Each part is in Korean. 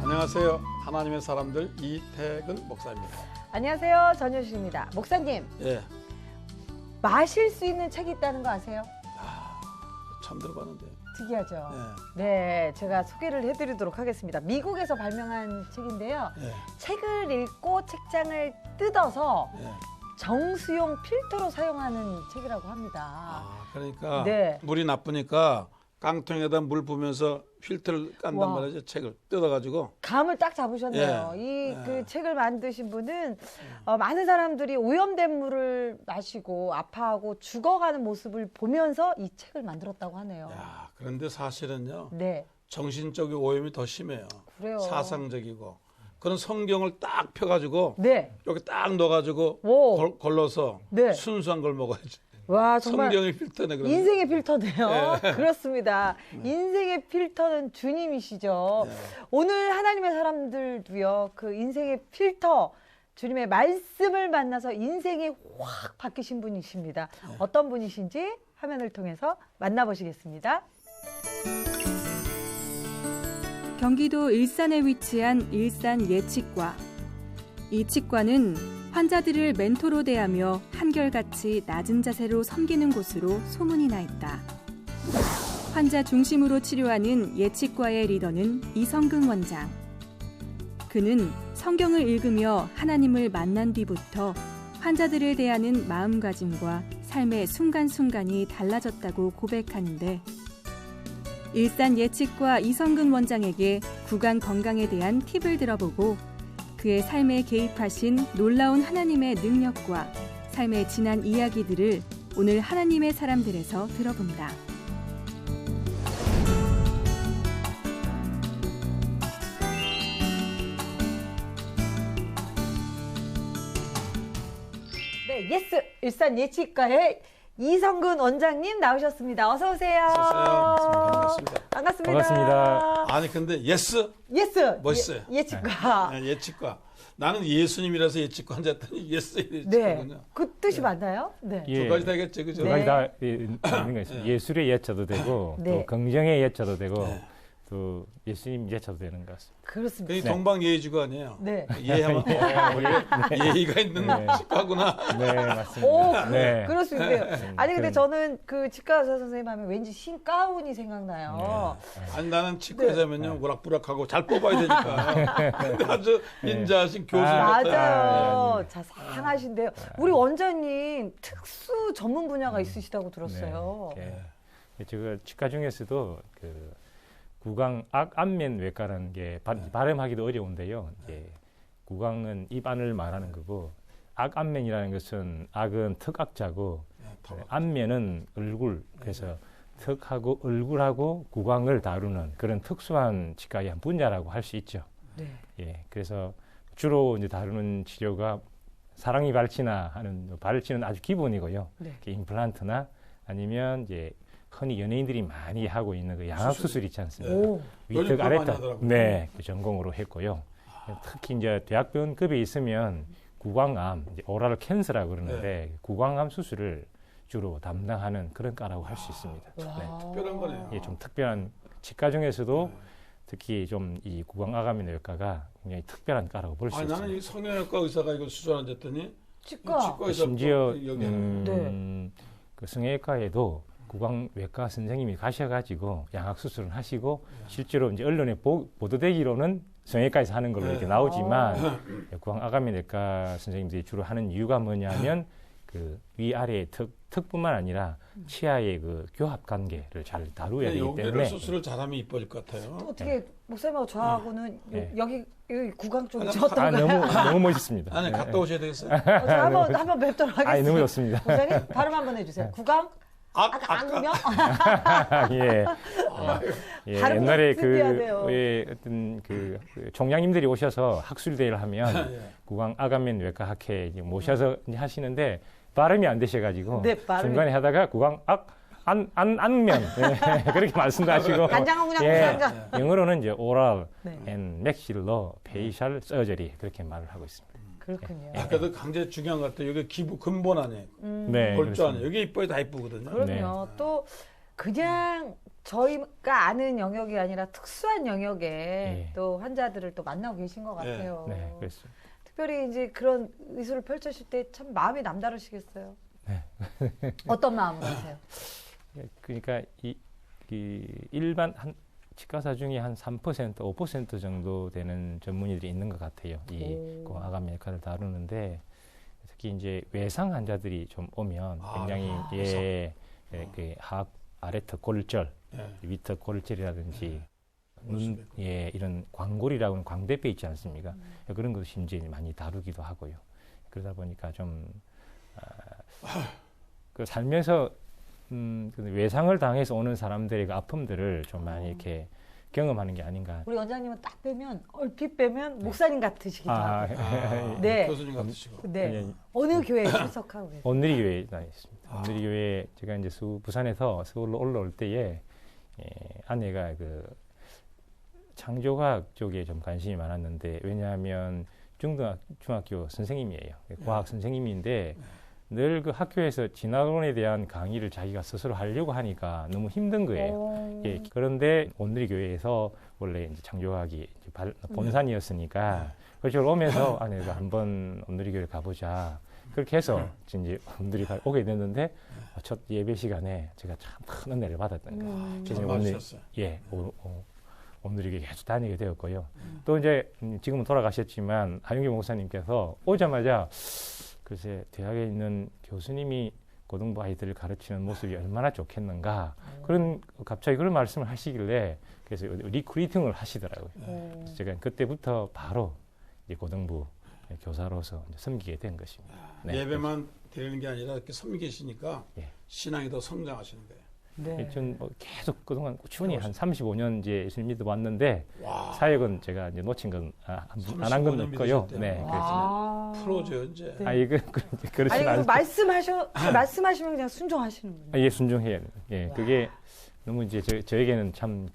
안녕하세요. 하나님의 사람들 이태근 목사입니다. 안녕하세요. 전효신입니다. 목사님, 예, 마실 수 있는 책이 있다는 거 아세요? 처음 들어봤는데요. 특이하죠? 예. 네, 제가 소개를 해드리도록 하겠습니다. 미국에서 발명한 책인데요. 예. 책을 읽고 책장을 뜯어서 예. 정수용 필터로 사용하는 책이라고 합니다. 그러니까 네. 물이 나쁘니까 깡통에다 물 부으면서 필터를 깐단 와. 말이죠. 책을 뜯어가지고. 감을 딱 잡으셨네요. 예. 그 책을 만드신 분은 많은 사람들이 오염된 물을 마시고 아파하고 죽어가는 모습을 보면서 이 책을 만들었다고 하네요. 야, 그런데 사실은요. 네, 정신적인 오염이 더 심해요. 그래요. 사상적이고. 그런 성경을 딱 펴가지고 네. 이렇게 딱 넣어가지고 오. 걸러서 네. 순수한 걸 먹어야지. 와, 정말 성경의 필터네. 그러면. 인생의 필터네요. 네. 그렇습니다. 인생의 필터는 주님이시죠. 네. 오늘 하나님의 사람들도요. 그 인생의 필터, 주님의 말씀을 만나서 인생이 확 바뀌신 분이십니다. 네. 어떤 분이신지 화면을 통해서 만나보시겠습니다. 경기도 일산에 위치한 일산 예치과. 이 치과는 환자들을 멘토로 대하며 한결같이 낮은 자세로 섬기는 곳으로 소문이 나 있다. 환자 중심으로 치료하는 예치과의 리더는 이성근 원장. 그는 성경을 읽으며 하나님을 만난 뒤부터 환자들을 대하는 마음가짐과 삶의 순간순간이 달라졌다고 고백하는데, 일산 예치과 이성근 원장에게 구강 건강에 대한 팁을 들어보고 그의 삶에 개입하신 놀라운 하나님의 능력과 삶의 지난 이야기들을 오늘 하나님의 사람들에서 들어본다. 네, 예스! 일산 예치과의 이성근 원장님 나오셨습니다. 어서 오세요. 반갑습니다. 반갑습니다. 반갑습니다. 아니 근데 예스 예스! 멋있어요. 예치과. 네, 예치과. 나는 예수님이라서 예치과 환자였더니 예스 네. 예치과군요. 그 뜻이 맞나요? 네. 두 가지 다겠죠, 그죠? 네. 두 가지 다 있는 거 있어요. 예술의 예자도 되고 네. 또 긍정의 예자도 되고 네. 또 예수님 예자도 되는 것 같습니다. 그렇습니다. 그게 동방예의주가 아니에요. 네. 예의가 있는 네. 치과구나. 네, 맞습니다. 오, 네. 그럴 수 있네요. 아니, 근데 그럼. 저는 그 치과 의사 선생님 하면 왠지 흰 가운이 생각나요. 아니 나는 치과에서면요 우락부락하고 잘 뽑아야 되니까. 근데 아주 인자하신 교수 같아요. 맞아요. 네. 자상하신데요. 우리 원장님 특수 전문 분야가 있으시다고 들었어요. 네. 제가 치과 중에서도 그 구강 안면 외과라는 게 발음하기도 어려운데요. 이제 구강은 입 안을 말하는 거고 안면이라는 것은 악은 턱악자고 안면은 얼굴. 그래서 턱하고 얼굴하고 구강을 다루는 그런 특수한 치과의 한 분야라고 할 수 있죠. 네. 예, 그래서 주로 이제 다루는 치료가 사랑니 발치나 하는 발치는 아주 기본이고요. 네. 임플란트나 아니면 이제 흔히 연예인들이 많이 하고 있는 그 양악 수술 있지 않습니까? 오. 위턱 요즘 많이 아래턱. 하더라고요. 네, 그 전공으로 했고요. 특히 이제 대학병급에 있으면 구강암, 이제 오랄 캔서라고 그러는데 구강암 수술을 주로 담당하는 그런 과라고 할 수 있습니다. 네. 특별한 거네요. 예, 좀 특별한 치과 중에서도 특히 좀 이 구강암 외과가 굉장히 특별한 과라고 볼 수 아니 있습니다. 나는 이 성형외과 의사가 이거 수술한다 했더니 치과. 치과 의사 심지어 네. 그 성형외과에도 구강외과 선생님이 가셔가지고 양악 수술을 하시고 실제로 이제 언론에 보도되기로는 성형외과에서 하는 걸로 이렇게 나오지만 구강암외과 선생님들이 주로 하는 이유가 뭐냐면 그 위아래의 턱뿐만 아니라 치아의 그 교합 관계를 잘 다루어야 되기 여기를 때문에 수술을 잘하면 이뻐질 것 같아요. 어떻게 목사님하고 저하고는 네. 여기 구강 쪽이 아니, 어떤가요? 너무 멋있습니다. 아니 네. 갔다 오셔야 되겠어요. 한번 뵙도록 하겠습니다. 아니, 너무 좋습니다. 목사님 발음 한번 해주세요. 구강 안구명. 예. 예, 발음이 옛날에 특이하네요. 어떤 그 총장님들이 오셔서 학술대회를 하면 예. 구강 아간면 외과 학회 이제 모셔서 이제 하시는데 발음이 안 되셔가지고 네, 발음이- 중간에 하다가 구강 안면 예, 그렇게 말씀하시고 간장은 그냥 예, 간장. 영어로는 이제 오랄 네. 앤 맥실러 페이셜 서저리 그렇게 말을 하고 있습니다. 그렇군요. 아까도 강제 중요한 것 같아요. 여기 기부 근본 안에 네, 골조 안에 그렇습니다. 여기 이뻐야 다 이쁘거든요. 그럼요. 또 그냥 저희가 아는 영역이 아니라 특수한 영역에 예. 또 환자들을 또 만나고 계신 것 같아요. 네, 그렇습니다. 특별히 이제 그런 의술을 펼치실 때 참 마음이 남다르시겠어요. 네. 어떤 마음으로 하세요? 그러니까 이 일반 한 치과사 중에 한 3%, 5% 정도 되는 전문의들이 있는 것 같아요. 이 아간 역할을 다루는데 특히 이제 외상 환자들이 좀 오면 굉장히 그 하악 아래턱 골절, 위턱 골절이라든지 눈, 이런 광골이라고 하는 광대뼈 있지 않습니까? 그런 것도 심지어 많이 다루기도 하고요. 그러다 보니까 좀 그 살면서 외상을 당해서 오는 사람들의 그 아픔들을 좀 많이 이렇게 경험하는 게 아닌가. 우리 원장님은 딱 빼면 얼핏 빼면 목사님 같으시기도 하고. 네. 교수님 같으시고. 네. 어느 교회에 출석하고 계세요? 온누리교회에 다녔습니다. 온누리교회 제가 이제 부산에서 서울로 올라올 때에 아내가 그 창조과학 쪽에 좀 관심이 많았는데 왜냐하면 중학교 선생님이에요. 과학 선생님인데 늘 그 학교에서 진화론에 대한 강의를 자기가 스스로 하려고 하니까 너무 힘든 거예요. 예, 그런데 온누리교회에서 원래 이제 창조과학이 본산이었으니까 그걸 오면서 아내가 한번 온누리교회 가보자. 그렇게 해서 이제 온누리가 오게 됐는데 첫 예배 시간에 제가 참 큰 은혜를 받았던 거예요. 그래서 온누리교회 계속 다니게 되었고요. 또 이제 지금은 돌아가셨지만 하윤기 목사님께서 오자마자 글쎄 대학에 있는 교수님이 고등부 아이들을 가르치는 모습이 얼마나 좋겠는가 갑자기 그런 말씀을 하시길래 그래서 리크루팅을 하시더라고요. 그래서 제가 그때부터 바로 이제 고등부 교사로서 이제 섬기게 된 것입니다. 네, 예배만 드리는 게 아니라 이렇게 섬기시니까 신앙이 더 성장하시는 거예요. 네. 전 계속 그동안 꾸준히 한 35년 이제 예수님 믿어왔는데 사역은 제가 이제 놓친 건 안 한 건 없고요. 네, 그렇습니다. 프로죠 이제. 네. 그렇지 않아요. 말씀하시면 그냥 순종하시는 거예요. 예, 순종해야 돼요. 예, 그게 너무 이제 저에게는 참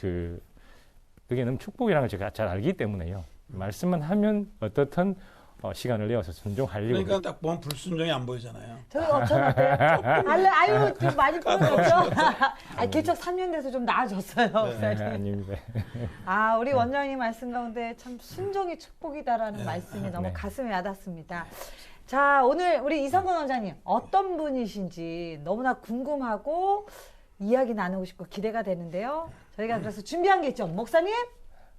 그게 너무 축복이라는 걸 제가 잘 알기 때문에요. 말씀만 하면 어떻든 시간을 내어서 순종하려고. 그러니까 딱 보면 불순종이 안 보이잖아요. 저희 어쩌나요? 아유, 좀 많이 풀어졌죠? 개척 3년 돼서 좀 나아졌어요. 네, 아닙니다. 우리 원장님 말씀 가운데 참 순종이 축복이다라는 말씀이 너무 가슴에 와닿습니다. 자, 오늘 우리 이성근 원장님 어떤 분이신지 너무나 궁금하고 이야기 나누고 싶고 기대가 되는데요. 저희가 그래서 준비한 게 있죠. 목사님,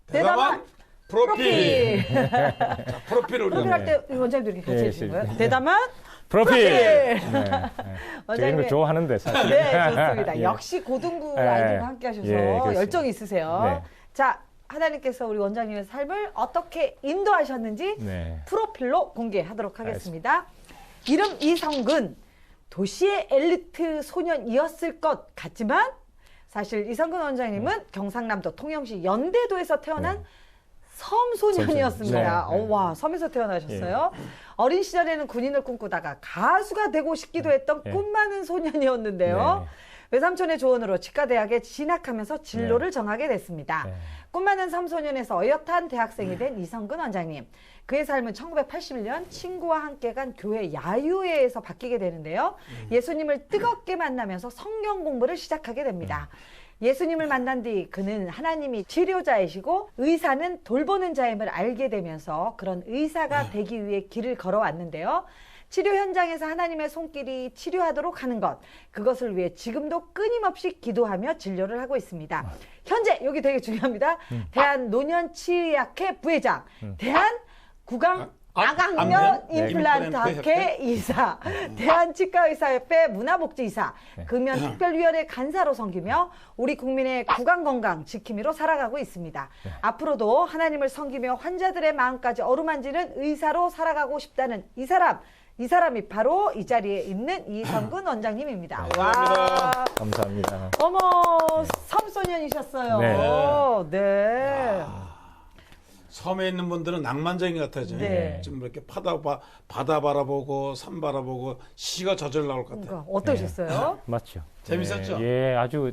대담한 프로필. 자, 프로필을 프로필 할 때 원장님도 이렇게 같이 해주신 거예요? 대담한 프로필. 네, 원장님 이런 거 좋아하는데 사실. 네, 좋습니다. 예. 역시 고등부 아이들과 함께 하셔서 열정이 있으세요. 네. 자, 하나님께서 우리 원장님의 삶을 어떻게 인도하셨는지 프로필로 공개하도록 하겠습니다. 이름 이성근, 도시의 엘리트 소년이었을 것 같지만 사실 이성근 원장님은 경상남도 통영시 연대도에서 태어난 섬소년이었습니다. 와, 섬에서 태어나셨어요. 어린 시절에는 군인을 꿈꾸다가 가수가 되고 싶기도 했던 꿈 많은 소년이었는데요. 외삼촌의 조언으로 치과대학에 진학하면서 진로를 정하게 됐습니다. 꿈 많은 섬소년에서 어엿한 대학생이 된 이성근 원장님. 그의 삶은 1981년 친구와 함께 간 교회 야유회에서 바뀌게 되는데요. 예수님을 뜨겁게 만나면서 성경 공부를 시작하게 됩니다. 예수님을 만난 뒤 그는 하나님이 치료자이시고 의사는 돌보는 자임을 알게 되면서 그런 의사가 되기 위해 길을 걸어왔는데요. 치료 현장에서 하나님의 손길이 치료하도록 하는 것, 그것을 위해 지금도 끊임없이 기도하며 진료를 하고 있습니다. 현재 여기 되게 중요합니다. 대한노년치의학회 부회장, 대한구강 아강면 임플란트학회 이사, 대한치과의사협회 문화복지이사, 금연특별위원회 간사로 섬기며 우리 국민의 구강건강 지킴이로 살아가고 있습니다. 앞으로도 하나님을 섬기며 환자들의 마음까지 어루만지는 의사로 살아가고 싶다는 이 사람이 바로 이 자리에 있는 이성근 원장님입니다. 감사합니다. 와. 감사합니다. 어머, 섬소년이셨어요. 네. 섬에 있는 분들은 낭만적인 것 같아요. 네. 지금 이렇게 바다 바라보고 산 바라보고 시가 저절로 나올 것 같아요. 그러니까 어떠셨어요? 맞죠. 재밌었죠? 예, 아주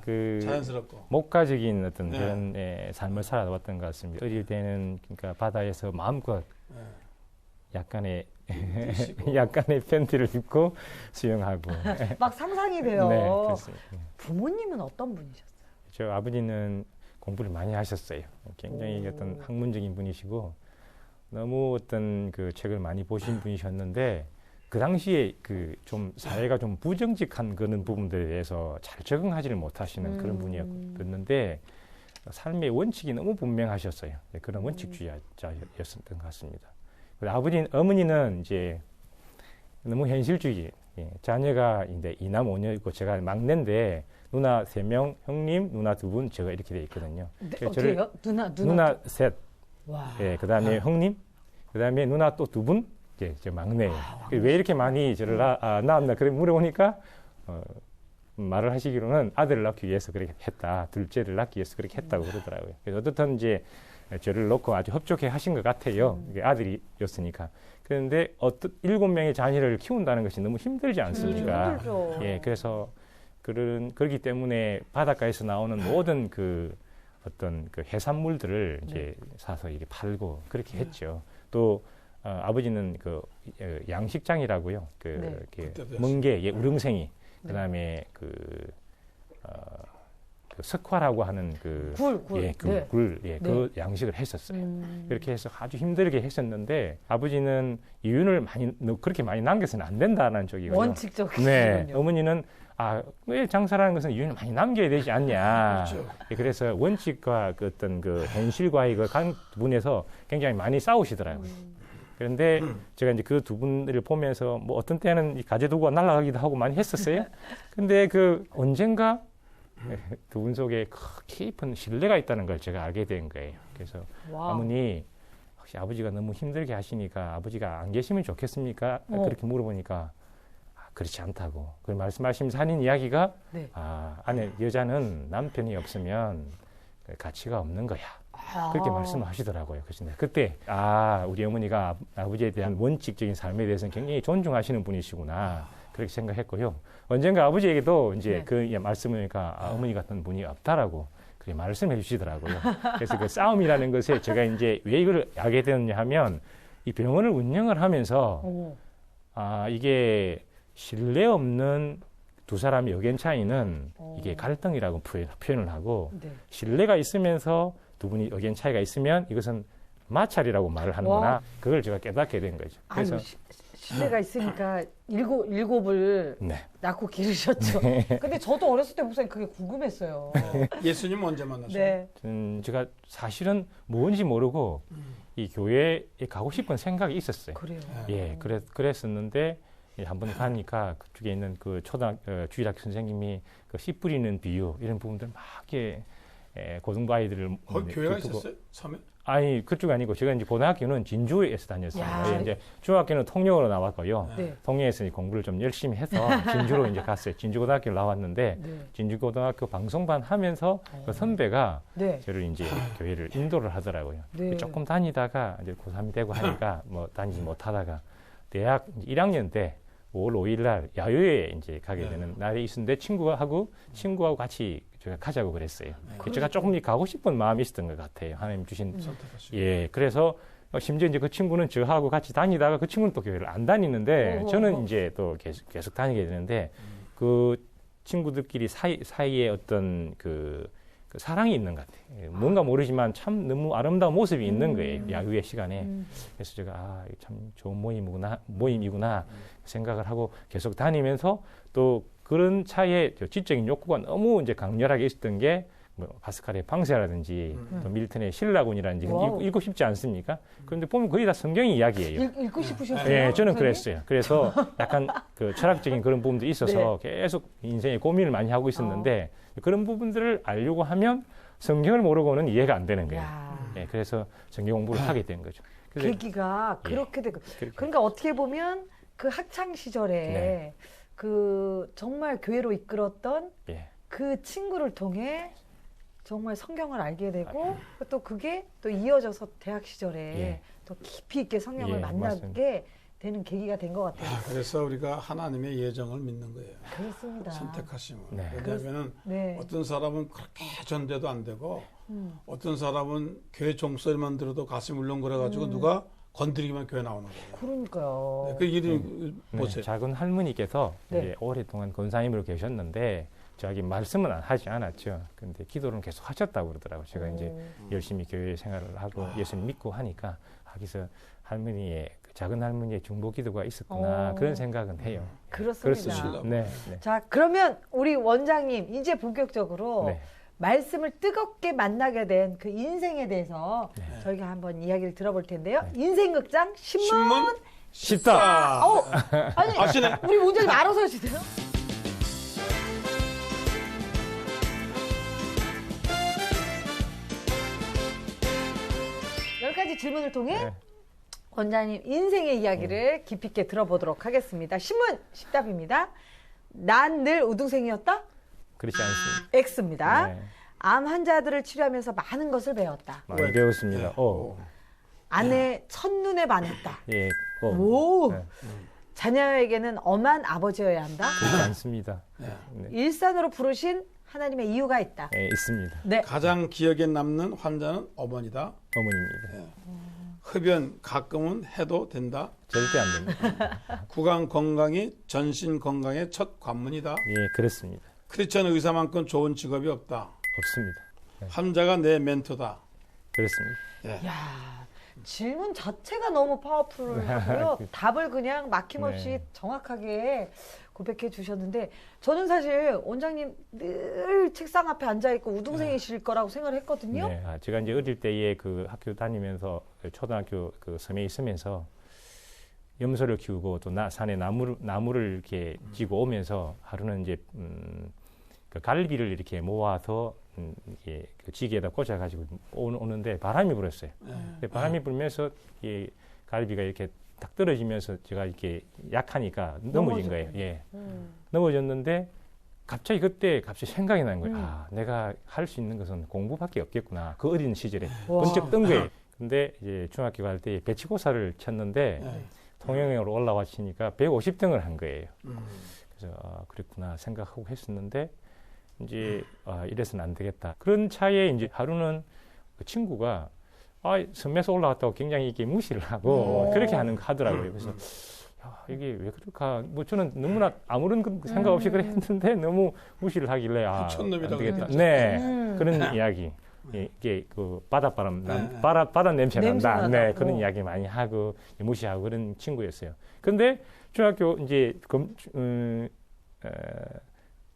그 자연스럽고 목가적인 어떤 그런 삶을 살아왔던 것 같습니다. 어릴 때는 그러니까 바다에서 마음껏 약간의 팬티를 입고 수영하고 막 상상이 돼요. 네, 그렇습니다. 부모님은 어떤 분이셨어요? 저 아버지는 공부를 많이 하셨어요. 굉장히 어떤 학문적인 분이시고 너무 어떤 그 책을 많이 보신 분이셨는데 그 당시에 그 좀 사회가 좀 부정직한 그런 부분들에 대해서 잘 적응하지를 못하시는 그런 분이었는데 삶의 원칙이 너무 분명하셨어요. 그런 원칙주의자였던 것 같습니다. 어머니는 이제 너무 현실주의. 자녀가 이제 2남 5녀이고 제가 막내인데 누나 3명, 형님, 누나 2분, 제가 이렇게 돼 있거든요. 네, 어때요? 누나 셋. 와. 예, 그다음에 형님, 그다음에 누나 또 2분, 제 막내예요. 왜 이렇게 많이 저를 낳았나 그래 물어보니까 말을 하시기로는 아들을 낳기 위해서 그렇게 했다. 둘째를 낳기 위해서 그렇게 했다고 그러더라고요. 그래서 어떻든 이제 저를 놓고 아주 협조해 하신 것 같아요. 이게 아들이었으니까. 그런데 7명의 자녀를 키운다는 것이 너무 힘들지 않습니까? 힘들죠. 예, 그래서 그렇기 때문에 바닷가에서 나오는 모든 그 어떤 그 해산물들을 이제 사서 이렇게 팔고 그렇게 했죠. 또 아버지는 그 양식장이라고요. 이렇게 멍게, 우렁생이, 그다음에 그 석화라고 하는 그 양식을 했었어요. 그렇게 해서 아주 힘들게 했었는데 아버지는 이윤을 그렇게 많이 남겨서는 안 된다는 쪽이거든요. 원칙적이군요. 네, 어머니는 왜 장사라는 것은 이윤을 많이 남겨야 되지 않냐. 그렇죠. 그래서 원칙과 그 어떤 그 현실과의 그 부분에서 굉장히 많이 싸우시더라고요. 그런데 제가 이제 그 두 분을 보면서 뭐 어떤 때는 이 가재도구가 날아가기도 하고 많이 했었어요. 근데 그 언젠가 두 분 속에 깊은 신뢰가 있다는 걸 제가 알게 된 거예요. 그래서 어머니 혹시 아버지가 너무 힘들게 하시니까 아버지가 안 계시면 좋겠습니까? 그렇게 물어보니까 그렇지 않다고. 그 말씀하시면서 하는 이야기가 아내 여자는 남편이 없으면 가치가 없는 거야. 그렇게 말씀하시더라고요. 그래서 그때 우리 어머니가 아버지에 대한 원칙적인 삶에 대해서는 굉장히 존중하시는 분이시구나. 그렇게 생각했고요. 언젠가 아버지에게도 이제 그 말씀을 하니까 어머니 같은 분이 없다라고 그렇게 말씀해 주시더라고요. 그래서 그 싸움이라는 것에 제가 이제 왜 이걸 알게 되었냐 하면 이 병원을 운영을 하면서 이게 신뢰 없는 두 사람의 의견 차이는 이게 갈등이라고 표현을 하고 신뢰가 있으면서 두 분이 의견 차이가 있으면 이것은 마찰이라고 말을 하는구나. 그걸 제가 깨닫게 된 거죠. 그래서 신뢰가 있으니까 일곱을 낳고 기르셨죠. 근데 저도 어렸을 때 목사님 그게 궁금했어요. 예수님 언제 만나셨어요? 제가 사실은 뭔지 모르고 이 교회에 가고 싶은 생각이 있었어요. 그래요. 예, 그랬었는데 한번 가니까 그쪽에 있는 그 주일학교 선생님이 그 씨 뿌리는 비유 이런 부분들 막 이렇게 고등부 아이들을 거기 교회가 있었어요? 섬에? 아니 그쪽 아니고 제가 이제 고등학교는 진주에서 다녔어요. 이제 중학교는 통영으로 나왔고요. 통영에서 공부를 좀 열심히 해서 진주로 이제 갔어요. 진주고등학교를 나왔는데 진주고등학교 방송반 하면서 그 선배가 저를 이제 교회를 인도를 하더라고요. 조금 다니다가 이제 고3이 되고 하니까 뭐 다니지 못하다가 대학 1학년 때 5월 5일 날 야유회에 이제 가게 되는 날이 있었는데 친구하고 같이 제가 가자고 그랬어요. 제가 조금 가고 싶은 마음이 있었던 것 같아요. 하나님 주신. 그래서 심지어 이제 그 친구는 저하고 같이 다니다가 그 친구는 또 교회를 안 다니는데 저는 이제 또 계속 다니게 되는데 그 친구들끼리 사이에 어떤 그 사랑이 있는 것 같아요. 뭔가 모르지만 참 너무 아름다운 모습이 있는 거예요. 야유회 시간에. 그래서 제가 참 좋은 모임이구나 생각을 하고 계속 다니면서 또 그런 차에 지적인 욕구가 너무 이제 강렬하게 있었던 게 뭐 파스칼의 방세라든지 또 밀턴의 신라군이라든지 읽고 싶지 않습니까? 그런데 보면 거의 다 성경의 이야기예요. 읽고 싶으셨어요? 네, 저는 그랬어요. 그래서 약간 그 철학적인 그런 부분도 있어서 계속 인생에 고민을 많이 하고 있었는데 그런 부분들을 알려고 하면 성경을 모르고는 이해가 안 되는 거예요. 그래서 성경 공부를 하게 된 거죠. 계기가 그렇게 되고 그러니까 어떻게 보면 그 학창 시절에 그 정말 교회로 이끌었던 그 친구를 통해 정말 성경을 알게 되고 또 그게 또 이어져서 대학 시절에 예. 또 깊이 있게 성경을 예, 만나게 맞습니다. 되는 계기가 된 것 같아요. 그래서 우리가 하나님의 예정을 믿는 거예요. 그렇습니다. 선택하심을. 네. 왜냐하면 네. 어떤 사람은 그렇게 전돼도 안 되고 어떤 사람은 교회 종소리만 들어도 가슴이 울렁거려가지고 누가 건드리기만 교회 나오는 거예요. 그러니까요. 네, 그 이름 네, 보세요. 작은 할머니께서 네. 이제 오랫동안 권사님으로 계셨는데 저기 말씀은 하지 않았죠. 근데 기도는 계속 하셨다고 그러더라고요. 제가 이제 열심히 교회 생활을 하고 예수님 믿고 하니까 그래서 할머니의 그 작은 할머니의 중보 기도가 있었구나 그런 생각은 해요. 그렇습니다. 그렇습니다. 네, 네. 자, 그러면 우리 원장님 이제 본격적으로 네. 말씀을 뜨겁게 만나게 된 그 인생에 대해서 저희가 한번 이야기를 들어볼 텐데요. 인생극장 신문 쉽다. 아니, 아시네. 우리 원장님 알아서 하시세요? 열 가지 질문을 통해 네. 원장님 인생의 이야기를 깊이 있게 들어보도록 하겠습니다. 신문 십답입니다. 난 늘 우등생이었다? 그렇지 않습니다. X입니다. 네. 암 환자들을 치료하면서 많은 것을 배웠다. 많이 배웠습니다. 아내 첫눈에 반했다. 예, 오. 네. 자녀에게는 엄한 아버지여야 한다. 그렇지 않습니다. 네. 일산으로 부르신 하나님의 이유가 있다. 네, 있습니다. 네. 가장 기억에 남는 환자는 어머니다. 어머니입니다. 흡연 가끔은 해도 된다. 절대 안 됩니다. 구강 건강이 전신 건강의 첫 관문이다. 예, 그렇습니다. 크리스천 의사만큼 좋은 직업이 없다. 없습니다. 네, 환자가 내 멘토다. 그렇습니다. 야, 질문 자체가 너무 파워풀하고요. 답을 그냥 막힘없이 네. 정확하게 고백해 주셨는데 저는 사실 원장님 늘 책상 앞에 앉아 있고 우등생이실 거라고 생각을 했거든요. 네, 제가 이제 어릴 때에 그 학교 다니면서 초등학교 그 섬에 있으면서 염소를 키우고 또 산에 나무를 이렇게 지고 오면서 하루는 이제 그 갈비를 이렇게 모아서 이게 그 지게에다 꽂아가지고 오는데 바람이 불었어요. 근데 바람이 불면서 이 갈비가 이렇게 딱 떨어지면서 제가 이렇게 약하니까 넘어진 거예요. 예. 넘어졌는데 갑자기 그때 생각이 난 거예요. 아, 내가 할 수 있는 것은 공부밖에 없겠구나. 그 어린 시절에 번쩍 뜬 거예요. 근데 이제 중학교 갈 때 배치고사를 쳤는데 통영으로 올라와치니까 150등을 한 거예요. 그래서 그랬구나 생각하고 했었는데 이제 이래서는 안 되겠다. 그런 차에 이제 하루는 그 친구가 섬에서 올라왔다고 굉장히 이렇게 무시를 하고 그렇게 하더라고요. 그래서 야, 이게 왜 그럴까? 뭐 저는 너무나 아무런 생각 없이 그래 했는데 너무 무시를 하길래 안 되겠다. 네, 그런 이야기. 이게 그 바닷바람, 바다 냄새 난다. 네, 그런 이야기 많이 하고 무시하고 그런 친구였어요. 근데 중학교 이제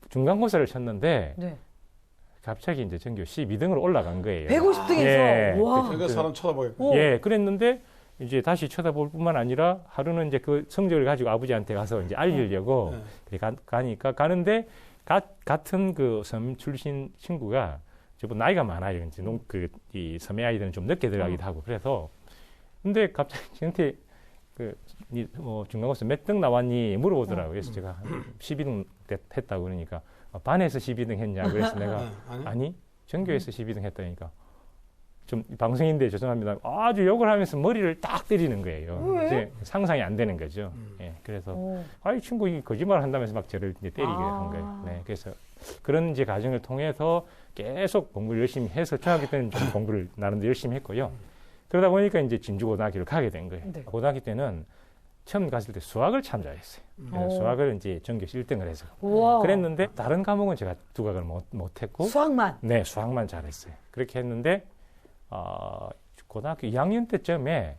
중간고사를 쳤는데 갑자기 이제 전교 12등으로 올라간 거예요. 150등에서 예, 와. 그러니까 사람 쳐다보겠고. 예, 그랬는데 이제 다시 쳐다볼 뿐만 아니라 하루는 이제 그 성적을 가지고 아버지한테 가서 이제 알리려고 가니까 가는데 같은 그 섬 출신 친구가 저보다 나이가 많아요. 이제 이 섬의 아이들은 좀 늦게 들어가기도 하고 그래서 근데 갑자기 저한테 중간고사 몇 등 나왔니 물어보더라고요. 그래서 제가 12등 했다고 그러니까 반에서 12등 했냐 그래서 내가 아니 전교에서 12등 했다니까 좀 방송인데 죄송합니다. 아주 욕을 하면서 머리를 딱 때리는 거예요. 이제 상상이 안 되는 거죠. 예, 그래서 이 친구 거짓말 한다면서 막 저를 이제 때리게 한 거예요. 네, 그래서 그런 이제 과정을 통해서 계속 공부를 열심히 해서 중학교 때는 좀 공부를 나름대로 열심히 했고요. 그러다 보니까 이제 진주고등학교를 가게 된 거예요. 네. 고등학교 때는 처음 갔을 때 수학을 참 잘했어요. 그래서 수학을 이제 전교에서 1등을 해서 우와. 그랬는데 다른 과목은 제가 두각을 못했고 수학만. 네, 수학만 잘했어요. 그렇게 했는데 고등학교 2학년 때쯤에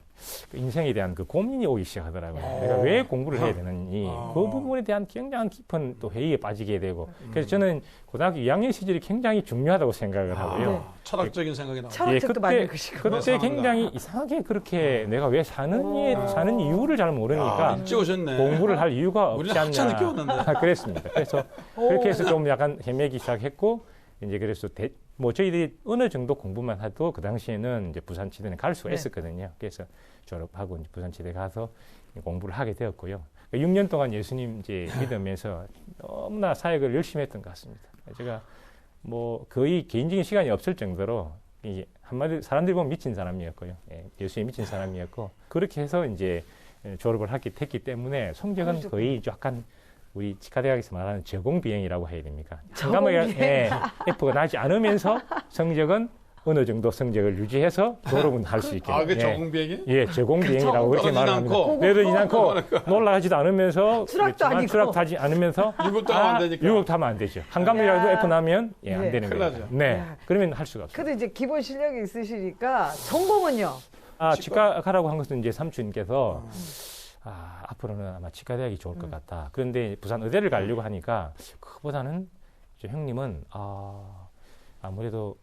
인생에 대한 그 고민이 오기 시작하더라고요. 내가 왜 공부를 해야 되느니 그 부분에 대한 굉장히 깊은 또 회의에 빠지게 되고 그래서 저는 고등학교 2학년 시절이 굉장히 중요하다고 생각을 하고요. 철학적인 생각이 나와요. 철학책도 많이 읽으시고. 그때 굉장히 이상하게 그렇게 내가 왜 사는 이유를 잘 모르니까 일찍 오셨네. 공부를 할 이유가 우리는 없지 한참 늦게 않나. 왔는데. 그랬습니다. 그래서 그렇게 해서 좀 약간 헤매기 시작했고 이제 그래서 뭐 저희들이 어느 정도 공부만 해도 그 당시에는 이제 부산치대는 갈 수가 있었거든요. 그래서 졸업하고 이제 부산치대 가서 공부를 하게 되었고요. 6년 동안 예수님 이제 믿으면서 너무나 사역을 열심히 했던 것 같습니다. 제가 뭐 거의 개인적인 시간이 없을 정도로 이게 한마디 사람들이 보면 미친 사람이었고요. 예, 예수에 미친 사람이었고 그렇게 해서 이제 졸업을 했기 때문에 성적은 거의 약간 우리 치과대학에서 말하는 저공비행이라고 해야 됩니까? 한가하게 F가 나지 않으면서 성적은 어느 정도 성적을 유지해서 졸업은 할 수 있게. 그게 저공비행이? 예, 저공비행이라고 그렇게 말합니다. 내려지지 않고 올라가지도 않으면서 추락하지 않으면서 유급 타면 안 되니까. 유급 타면 안 되죠. 한감이라도 F 나면 안 되는 거죠. 네, 그러면 할 수가 없어요. 근데 이제 기본 실력이 있으시니까 전공은요? 치과 가라고 한 것은 이제 삼촌께서 앞으로는 아마 치과대학이 좋을 것 같다. 그런데 부산 의대를 가려고 하니까 그보다는 이제 형님은 아무래도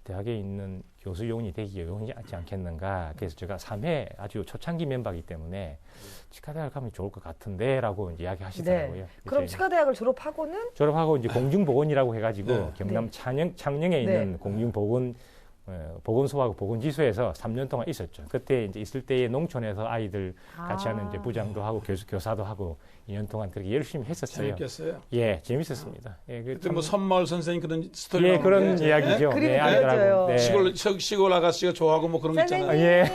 대학에 있는 교수 요원이 되기 어려우지 않겠는가. 그래서 제가 3회 아주 초창기 멤버이기 때문에 치과대학 가면 좋을 것 같은데 라고 이야기 하시더라고요. 네. 그럼 치과대학을 졸업하고 이제 공중보건이라고 해가지고 경남 창녕에 있는 공중보건 보건소하고 보건지소에서 3년 동안 있었죠. 그때 이제 있을 때에 농촌에서 아이들 같이 하는 이제 부장도 하고 교사도 하고 2년 동안 그렇게 열심히 했었어요. 재밌겠어요? 예, 재밌었습니다. 예, 그때 뭐 선마을 선생님 그런 스토리. 예, 그런 이야기죠. 그림이 아이들하고. 그려져요. 시골 아가씨가 좋아하고 뭐 그런 거 있잖아요. 예.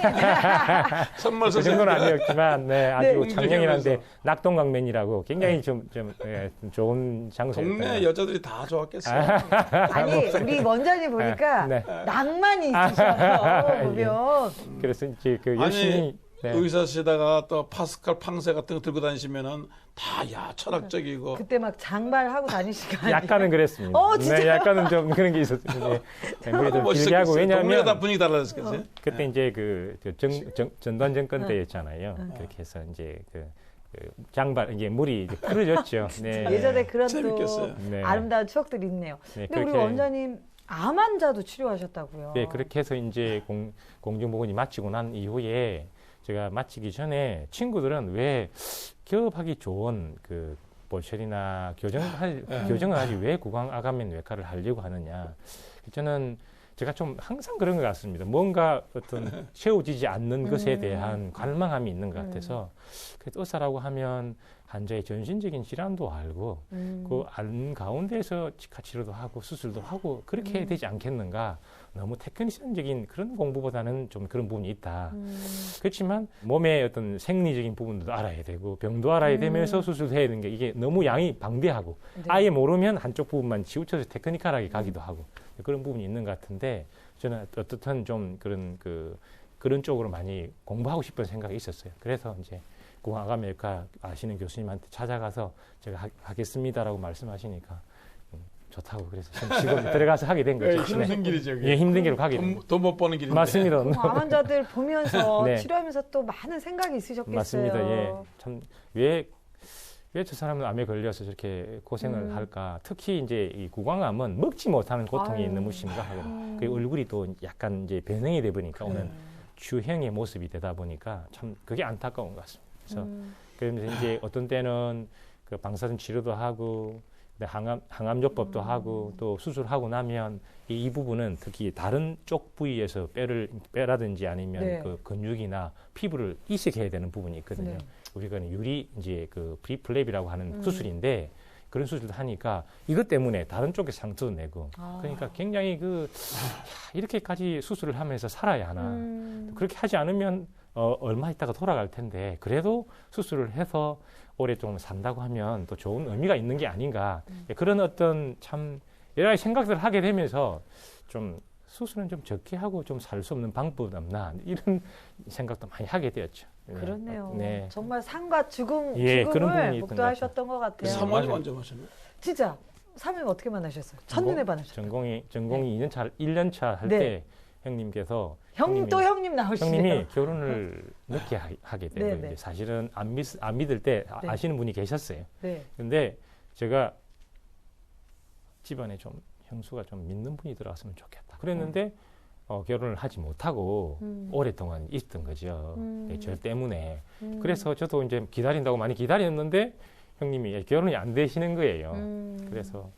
선마을 그 선생님. 정도는 아니었지만, 아주 네. 창녕이라는데 낙동강변이라고 굉장히 좀 좋은 장소였어요. 동네 여자들이 다 좋았겠어요. 아니 우리 원장님 보니까 네. 낭만이 있으셔서 보면 그래서 이제 그 열심히 의사시다가 또 파스칼 팡세 같은 거 들고 다니시면은 철학적이고. 그때 막 장발하고 다니시고 약간은 그랬습니다. 진짜요? 네, 약간은 좀 그런 게 있었어요. 우리도 길게 하고 왜냐하면 동네마다 분위기 달라졌겠어요. 그때 이제 그 전두환 정권 때였잖아요. 그렇게 해서 이제 그 장발 이게 물이 이제 풀어졌죠. 네. 예전에 그런 재밌겠어요. 또 아름다운 추억들이 있네요. 네, 근데 우리 원장님 암 환자도 치료하셨다고요. 네, 그렇게 해서 이제 공중보건이 마치고 난 이후에 제가 마치기 전에 친구들은 왜 기업하기 좋은 그 보철이나 교정을 하지 왜 구강암 외과를 하려고 하느냐. 저는 제가 좀 항상 그런 것 같습니다. 뭔가 어떤 채워지지 않는 것에 대한 갈망함이 있는 것 같아서 그래서 의사라고 하면 환자의 전신적인 질환도 알고 그 아는 가운데에서 치과 치료도 하고 수술도 하고 그렇게 해야 되지 않겠는가. 너무 테크니션적인 그런 공부보다는 좀 그런 부분이 있다. 그렇지만 몸의 어떤 생리적인 부분도 알아야 되고 병도 알아야 되면서 수술도 해야 되는 게 이게 너무 양이 방대하고 아예 모르면 한쪽 부분만 치우쳐서 테크니컬하게 가기도 하고 그런 부분이 있는 것 같은데 저는 어떻든 좀 그런 쪽으로 많이 공부하고 싶은 생각이 있었어요. 그래서 이제 구강암외과 아시는 교수님한테 찾아가서 제가 하겠습니다라고 말씀하시니까 좋다고 그래서 지금 들어가서 하게 된 거죠. 힘든 길이죠. 예, 힘든 길로 가게 됩니다. 돈 못 버는 길인데. 맞습니다. 암 환자들 보면서 네. 치료하면서 또 많은 생각이 있으셨겠어요. 맞습니다. 예, 참 왜 저 사람은 암에 걸려서 저렇게 고생을 할까? 특히 이제 이 구강암은 먹지 못하는 고통이 너무 심각하고 그 얼굴이 또 약간 이제 변형이 돼 보니까 오는 주형의 모습이 되다 보니까 참 그게 안타까운 것 같습니다. 그래서 그러면서 이제 어떤 때는 그 방사선 치료도 하고 항암요법도 하고 또 수술하고 나면 이 부분은 특히 다른 쪽 부위에서 뼈라든지 아니면 그 근육이나 피부를 이식해야 되는 부분이 있거든요. 우리가 유리 이제 그 프리플랩이라고 하는 수술인데 그런 수술도 하니까 이것 때문에 다른 쪽에 상처도 내고 그러니까 굉장히 이렇게까지 수술을 하면서 살아야 하나. 그렇게 하지 않으면 얼마 있다가 돌아갈 텐데 그래도 수술을 해서 오랫동안 산다고 하면 또 좋은 의미가 있는 게 아닌가. 그런 어떤 참 여러 가지 생각들을 하게 되면서 좀 수술은 좀 적게 하고 좀 살 수 없는 방법은 없나 이런 생각도 많이 하게 되었죠. 그렇네요. 네. 정말 삶과 죽음을 그런 부분이 목도하셨던 것 같아요. 사모님 먼저 마셨나요? 진짜 사모님 어떻게 만나셨어요? 첫눈에 반하셨어요. 전공이 1년차 할 때 형님께서 형님 나오시네요. 형님이 결혼을 늦게 하게 되고 이제 사실은 안 믿을 때 아시는 분이 계셨어요. 근데 제가 집안에 좀 형수가 좀 믿는 분이 들어왔으면 좋겠다. 그랬는데 결혼을 하지 못하고 오랫동안 있던 거죠. 저 때문에. 그래서 저도 이제 기다린다고 많이 기다렸는데 형님이 결혼이 안 되시는 거예요. 그래서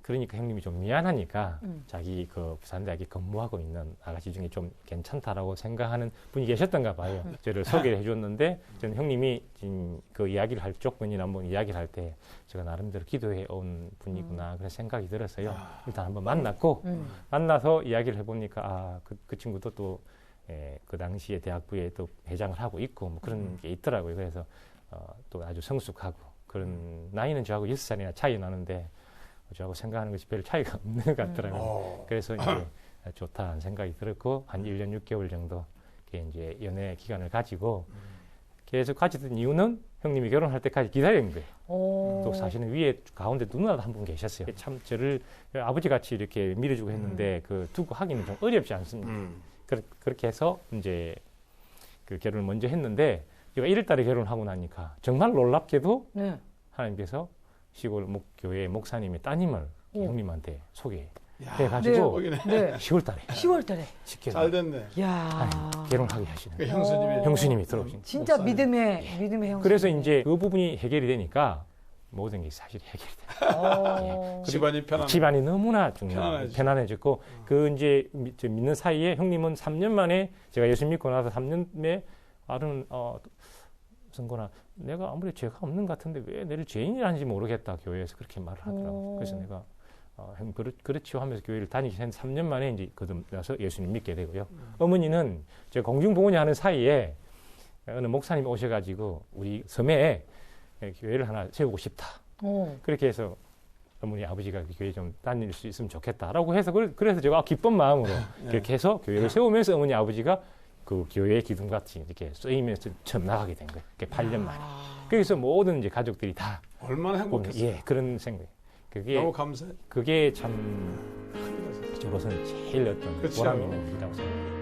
그러니까 형님이 좀 미안하니까 자기 그 부산대학에 근무하고 있는 아가씨 중에 좀 괜찮다라고 생각하는 분이 계셨던가 봐요. 저를 소개를 해줬는데 저는 형님이 지금 그 이야기를 할 조건이나 한번 이야기를 할 때 제가 나름대로 기도해 온 분이구나 그런 생각이 들어서요. 일단 한번 만났고 만나서 이야기를 해보니까 그 친구도 또 그 당시에 대학부에 또 회장을 하고 있고 뭐 그런 게 있더라고요. 그래서 또 아주 성숙하고 그런 나이는 저하고 6살이나 차이 나는데 저하고 생각하는 것이 별 차이가 없는 것 같더라고요. 그래서 이제 좋다는 생각이 들었고 한 1년 6개월 정도 이제 연애 기간을 가지고 계속 가지던 이유는 형님이 결혼할 때까지 기다린 거예요. 또 사실은 위에 가운데 누나도 한 분 계셨어요. 참 저를 아버지 같이 이렇게 밀어주고 했는데 그 두고 하기는 좀 어렵지 않습니까? 그렇게 해서 이제 그 결혼을 먼저 했는데 제가 1월 달에 결혼하고 나니까 정말 놀랍게도 네. 하나님께서 시골 교회 목사님의 따님을 형님한테 소개해가지고 네. 10월 달에 10월 달에 잘 됐네. 야 결혼하게 하시는 거예요. 형수님이 들어오신 진짜 목사님. 믿음의 형수. 그래서 이제 그 부분이 해결이 되니까 모든 게 사실 해결이 돼요. 집안이 편안. 집안이 너무나 편안해지죠. 편안해졌고 그 이제 믿는 사이에 형님은 3년 만에 제가 예수 믿고 나서 3년에 아는 선거나 내가 아무리 죄가 없는 것 같은데 왜 내를 죄인이라는지 모르겠다 교회에서 그렇게 말을 하더라고. 그래서 내가 형 그렇지요 하면서 교회를 다니기 한 3년 만에 이제 거듭나서 예수님 믿게 되고요. 어머니는 제가 공중보훈이 하는 사이에 어느 목사님이 오셔가지고 우리 섬에 교회를 하나 세우고 싶다. 그렇게 해서 어머니 아버지가 교회 좀 다닐 수 있으면 좋겠다라고 해서 그래서 제가 기쁜 마음으로 그렇게 해서 교회를 세우면서 어머니 아버지가 그 교회의 기둥 같이 이렇게 쓰이면서 처음 나가게 된 거예요. 그게 8년 만에. 그래서 모든 이제 가족들이 다 얼마나 행복했어요. 예, 그런 생각. 그게 너무 감사해. 그게 참 저로서는 제일 어떤 그쵸. 보람 있는 일이라고 생각해요.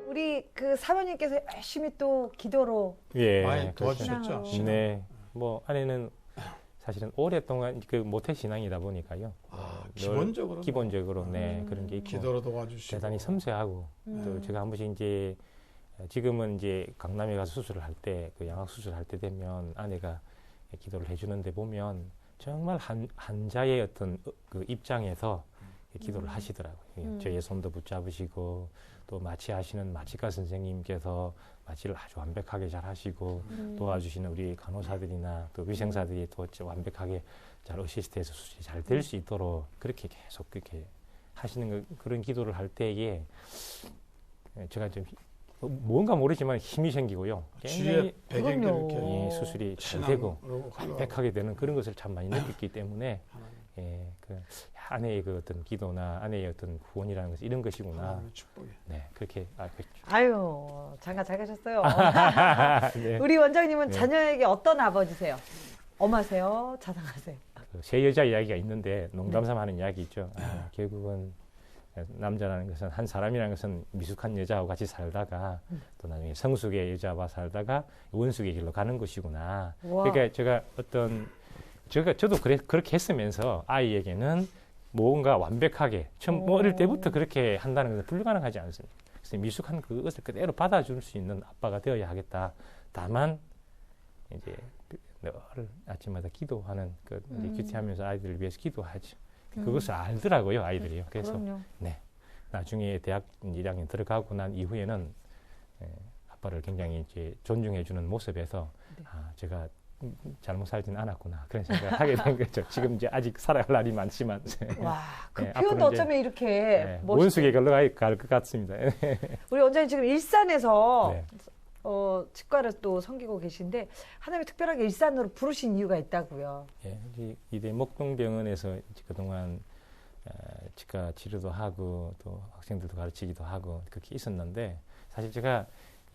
우리 그 사모님께서 열심히 또 기도로 예, 많이 그렇죠. 도와주셨죠. 네, 뭐 아내는 사실은 오랫동안 그 모태 신앙이다 보니까요. 늘 기본적으로 네 그런 게 있고 기도로 도와주시고 대단히 섬세하고 또 제가 한 번씩 이제 지금은 이제 강남에 가서 수술을 할 때 그 양악 수술할 때 되면 아내가 기도를 해주는데 보면 정말 환자의 어떤 그 입장에서 기도를 하시더라고요. 저의 손도 붙잡으시고 또 마취하시는 마취과 선생님께서 마취를 아주 완벽하게 잘 하시고 도와주시는 우리 간호사들이나 또 위생사들이 또 완벽하게 잘 어시스트해서 수술이 잘 될 수 있도록 그렇게 계속 그렇게 하시는 그런 기도를 할 때에 제가 좀 뭔가 모르지만 힘이 생기고요. 주위의 배경들 그럼요. 이렇게 수술이 잘 되고 신앙으로 완벽하게 되는 그런 것을 참 많이 느꼈기 때문에 그 아내의 그 어떤 기도나 아내의 어떤 구원이라는 것이 이런 것이구나. 하나님의 축복이. 네, 그렇게 알고 있죠. 아유 장가 잘 가셨어요. 네. 우리 원장님은 네. 자녀에게 어떤 아버지세요? 엄하세요? 자상하세요? 세 여자 이야기가 있는데 농담삼아 하는 이야기 있죠. 결국은 남자라는 것은 한 사람이라는 것은 미숙한 여자하고 같이 살다가 또 나중에 성숙의 여자와 살다가 원숙의 길로 가는 것이구나. 우와. 그러니까 저도 그렇게 했으면서 아이에게는 뭔가 완벽하게 뭐 어릴 때부터 그렇게 한다는 것은 불가능하지 않습니다. 그래서 미숙한 그것을 그대로 받아줄 수 있는 아빠가 되어야 하겠다. 다만 이제 늘 아침마다 기도하는 이제 큐티하면서 아이들을 위해서 기도하죠. 그것을 알더라고요, 아이들이요. 그래서 그럼요. 네, 나중에 대학 1학년 들어가고 난 이후에는 아빠를 굉장히 이제 존중해주는 모습에서 제가 잘못 살지는 않았구나 그런 생각을 하게 된 거죠. 지금 이제 아직 살아갈 날이 많지만 와, 그 네, 표현도 앞으로 어쩌면 이렇게 멋있게. 원숙의 걸로 갈 것 같습니다. 우리 원장님 지금 일산에서 네. 치과를 또 섬기고 계신데 하나님이 특별하게 일산으로 부르신 이유가 있다고요. 예, 이대 목동병원에서 그동안 치과 치료도 하고 또 학생들도 가르치기도 하고 그렇게 있었는데 사실 제가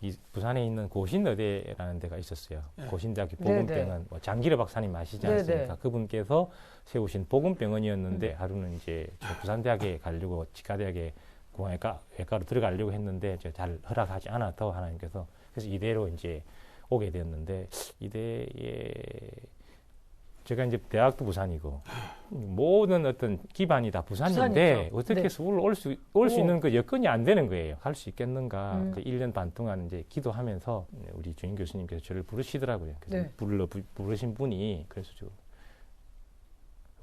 이 부산에 있는 고신의대라는 데가 있었어요. 네. 고신대학교 네네. 보건병원, 뭐 장기래 박사님 아시지 않습니까? 네네. 그분께서 세우신 보건병원이었는데 하루는 이제 저 부산대학에 가려고 치과대학에 외과로 들어가려고 했는데 잘 허락하지 않아서 하나님께서 그래서 이대로 이제 오게 되었는데 이대에 제가 이제 대학도 부산이고 모든 어떤 기반이 다 부산인데 부산이죠. 어떻게 네. 서울로 올 수 있는 그 여건이 안 되는 거예요. 갈 수 있겠는가? 그 1년 반 동안 이제 기도하면서 우리 주임 교수님께서 저를 부르시더라고요. 그래서 네. 부르신 분이 그래서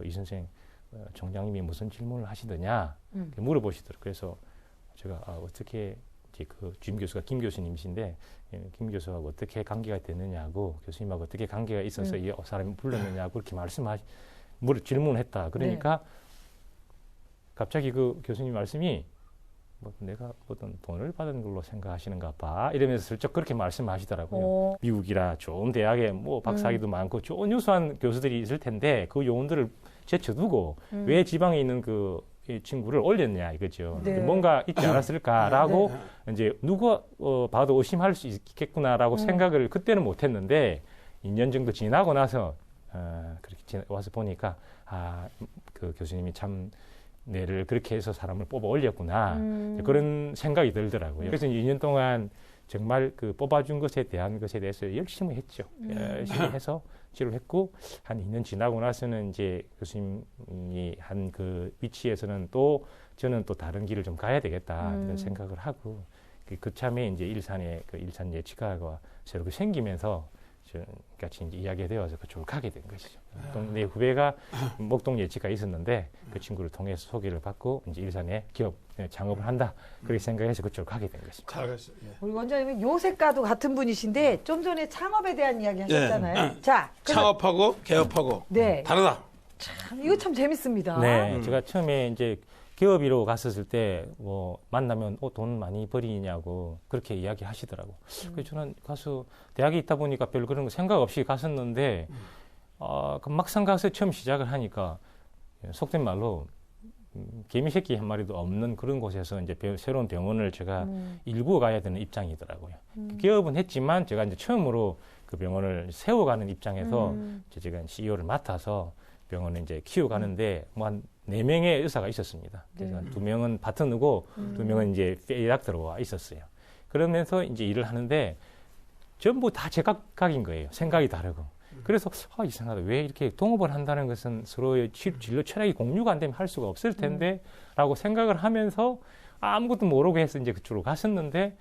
이 선생 총장님이 무슨 질문을 하시더냐 물어보시더라고요. 그래서 제가 어떻게 이제 그 주임 교수가 김 교수님이신데 김 교수하고 어떻게 관계가 됐느냐고 교수님하고 어떻게 관계가 있어서 이 사람이 불렀느냐고 그렇게 질문했다. 그러니까 갑자기 그 교수님 말씀이 뭐 내가 어떤 돈을 받은 걸로 생각하시는가 봐 이러면서 슬쩍 그렇게 말씀하시더라고요. 미국이라 좋은 대학에 뭐 박사학위도 많고 좋은 유수한 교수들이 있을 텐데 그 요원들을 제쳐두고 왜 지방에 있는 이 친구를 올렸냐 이거죠. 네. 뭔가 있지 않았을까라고 이제 누가 봐도 의심할 수 있겠구나라고 생각을 그때는 못했는데 2년 정도 지나고 나서 그렇게 와서 보니까 그 교수님이 참 내를 그렇게 해서 사람을 뽑아 올렸구나 그런 생각이 들더라고요. 그래서 2년 동안 정말 그 뽑아준 것에 대한 것에 대해서 열심히 했죠. 열심히 해서 치료를 했고 한 2년 지나고 나서는 이제 교수님이 한 그 위치에서는 또 저는 또 다른 길을 좀 가야 되겠다 이런 생각을 하고 그 참에 이제 일산에 그 일산 예치과가 새로 생기면서 같이 이제 이야기가 되어서 그쪽으로 가게 된 것이죠. 내 후배가 목동 예치과에 있었는데 그 친구를 통해서 소개를 받고 이제 일산에 기업 창업을 한다 그렇게 생각해서 그쪽으로 가게 된 것입니다. 잘하셨어요. 예. 우리 원장님은 요새과도 같은 분이신데 좀 전에 창업에 대한 이야기 하셨잖아요. 자, 그래서 창업하고 개업하고 네. 다르다. 참, 이거 참 재밌습니다. 네, 제가 처음에 이제 기업이로 갔었을 때 뭐 만나면 돈 많이 버리냐고 그렇게 이야기하시더라고. 그래서 저는 가서 대학에 있다 보니까 별 그런 거 생각 없이 갔었는데 그 막상 가서 처음 시작을 하니까 속된 말로 개미 새끼 한 마리도 없는 그런 곳에서 이제 새로운 병원을 제가 일구어 가야 되는 입장이더라고요. 기업은 했지만 제가 이제 처음으로 그 병원을 세워가는 입장에서 제가 CEO를 맡아서 병원을 이제 키워가는데 뭐 한 4명의 의사가 있었습니다. 그래서 2명은 파트너고 2명은 이제 페이락 들어와 있었어요. 그러면서 이제 일을 하는데 전부 다 제각각인 거예요. 생각이 다르고. 그래서 이상하다. 왜 이렇게 동업을 한다는 것은 서로의 진로 철학이 공유가 안 되면 할 수가 없을 텐데 라고 생각을 하면서 아무것도 모르고 해서 이제 그쪽으로 갔었는데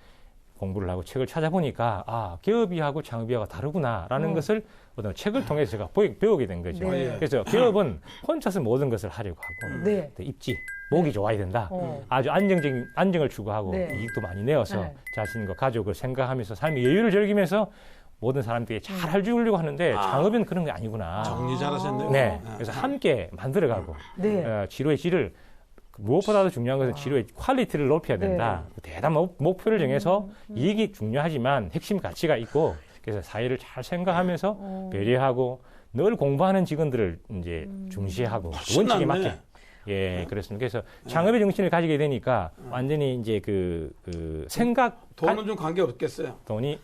공부를 하고 책을 찾아보니까 기업이하고 창업이하고 다르구나라는 것을 어떤 책을 통해서 제가 배우게 된 거죠. 네. 그래서 기업은 혼자서 모든 것을 하려고 하고 네. 입지, 목이 좋아야 된다. 아주 안정을 추구하고 네. 이익도 많이 내어서 네. 자신과 가족을 생각하면서 삶의 여유를 즐기면서 모든 사람들이 잘 해주려고 하는데 창업은 그런 게 아니구나. 정리 잘하셨네요. 네. 그래서 함께 만들어가고 네. 치료의 질을 무엇보다도 중요한 것은 치료의 퀄리티를 높여야 된다. 대단한 목표를 정해서 이익이 중요하지만 핵심 가치가 있고 그래서 사회를 잘 생각하면서 배려하고 늘 공부하는 직원들을 이제 중시하고 원칙에 맞게. 예, 그렇습니다. 그래서 창업의 정신을 가지게 되니까 완전히 이제 그 생각 돈은 좀 관계 없겠어요. 돈이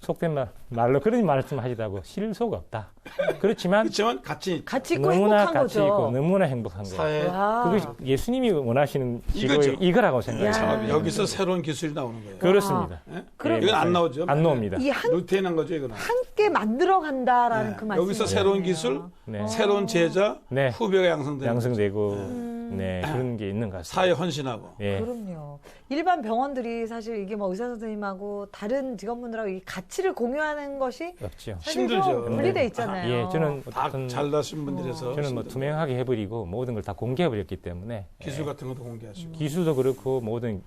속된 말로 그런 말씀 하시다고 실소가 없다. 그렇지만 같이 있고 너무나 행복한 가치 거죠. 있고 너무나 행복한 거예요. 사회 그게 예수님이 원하시는 이거죠. 이거라고 생각해요. 여기서 새로운 기술이 나오는 거예요. 그렇습니다. 예? 이건 안 나오죠. 안 나옵니다. 이 루테인한 거죠, 이거는. 함께 만들어 간다라는 네. 그 말씀. 여기서 새로운 기술, 네. 새로운 제자, 네. 후배가 양성되는 양성되고 네, 그런 게 있는 것 같습니다. 사회 헌신하고. 네. 그럼요. 일반 병원들이 사실 이게 뭐 의사 선생님하고 다른 직원분들하고 이 가치를 공유하는 것이 없죠. 사실 힘들죠. 좀 분리돼 있잖아요. 예, 저는 다 잘나신 분들에서 저는 뭐 투명하게 해버리고 모든 걸 다 공개해버렸기 때문에 기술 같은 것도 공개하시고. 기술도 그렇고 모든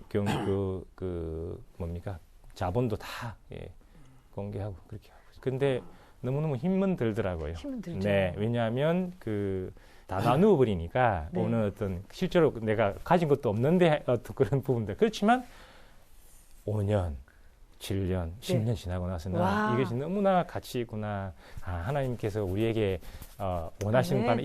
뭡니까 자본도 다 공개하고 그렇게 하고. 근데 너무너무 힘은 들더라고요. 힘은 들죠. 네, 왜냐하면 다 나누어 버리니까 네. 오늘 어떤 실제로 내가 가진 것도 없는데 어떤 그런 부분들 그렇지만 5년 7년, 10년 지나고 나서는 와. 이것이 너무나 가치 있구나. 아, 하나님께서 우리에게 원하시는 네. 바는